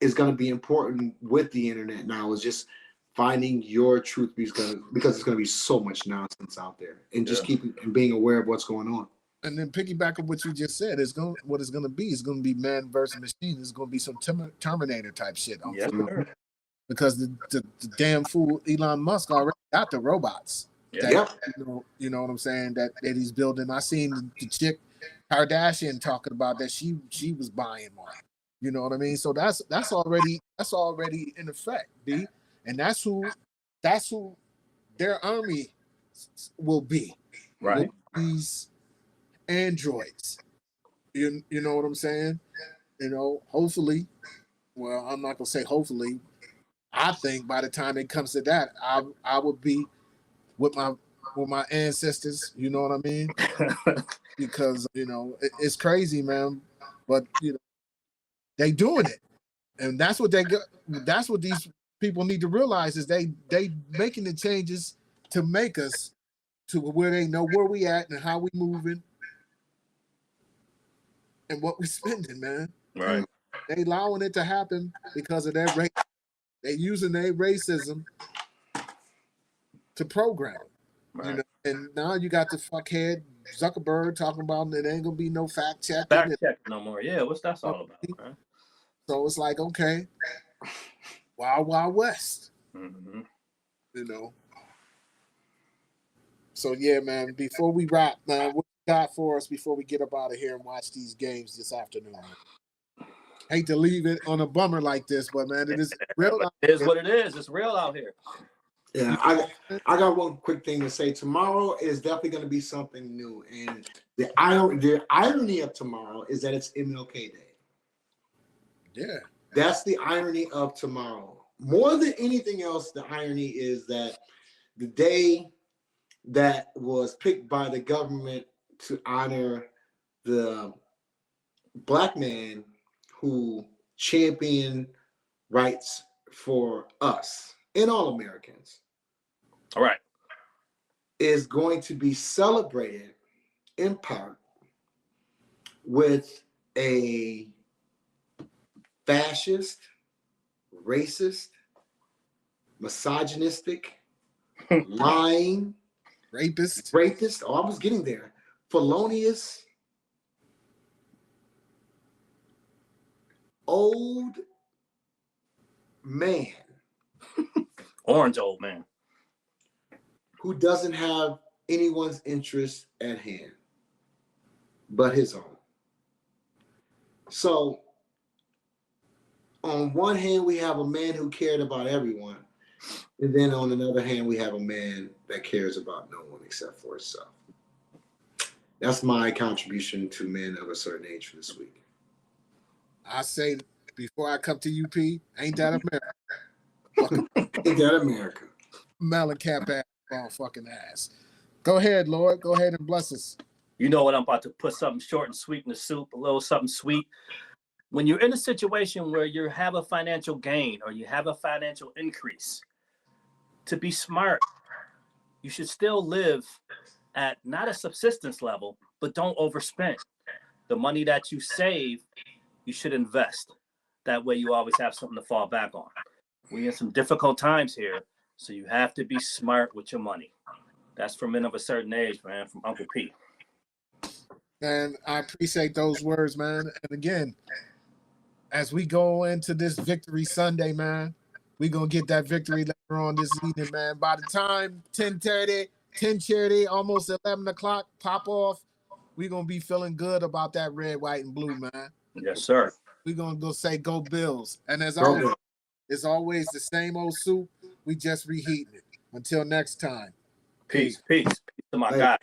is going to be important with the internet now is just finding your truth because it's going to be so much nonsense out there, and just keeping and being aware of what's going on. And then piggyback on what you just said, what it's going to be is going to be man versus machine. It's going to be some Terminator type shit. Because the damn fool Elon Musk already got the robots. You know what I'm saying? That he's building. I seen the chick Kardashian talking about that she was buying one. You know what I mean? So that's already in effect, B. And that's who their army will be. Right. These androids. You know what I'm saying? Hopefully. Well, I'm not gonna say hopefully. I think by the time it comes to that, I would be with my ancestors. You know what I mean? Because it's crazy, man. But they doing it, and that's what that's what these people need to realize is they making the changes to make us to where they know where we at and how we moving and what we spending, man. Right. They allowing it to happen because of their race. They using their racism to program. Right. And now you got the fuckhead Zuckerberg talking about it ain't gonna be no fact checking. Fact check no more. Yeah, what's that all about, man? So it's like, okay, Wild West. Mm-hmm. So yeah, man. Before we wrap, man, what you got for us before we get up out of here and watch these games this afternoon? Hate to leave it on a bummer like this, but man, it is real. It is what it is. It's real out here. Yeah, I got one quick thing to say. Tomorrow is definitely going to be something new, and the irony of tomorrow is that it's MLK Day. Yeah, that's the irony of tomorrow. More than anything else, the irony is that the day that was picked by the government to honor the Black man who championed rights for us and all Americans. All right. Is going to be celebrated in part with a fascist, racist, misogynistic, lying, rapist. Oh, I was getting there. Felonious, old man. Orange old man. Who doesn't have anyone's interest at hand but his own. So, on one hand, we have a man who cared about everyone. And then on another hand, we have a man that cares about no one except for himself. That's my contribution to men of a certain age for this week. I say, before I come to UP, ain't that America? Ain't that America? Melon cap ass, fucking ass. Go ahead, Lord. Go ahead and bless us. You know what? I'm about to put something short and sweet in the soup, a little something sweet. When you're in a situation where you have a financial gain or you have a financial increase, to be smart, you should still live at not a subsistence level, but don't overspend. The money that you save, you should invest. That way you always have something to fall back on. We in some difficult times here, so you have to be smart with your money. That's for men of a certain age, man, from Uncle P. And I appreciate those words, man. And again, as we go into this Victory Sunday, man, we're going to get that victory later on this evening, man. By the time 10:30, almost 11 o'clock pop off, we're going to be feeling good about that red, white, and blue, man. Yes, sir. We're going to go say, go Bills. And as Go always, Bills. it's always the same old soup. We just reheating it. Until next time. Peace to my Later. guy.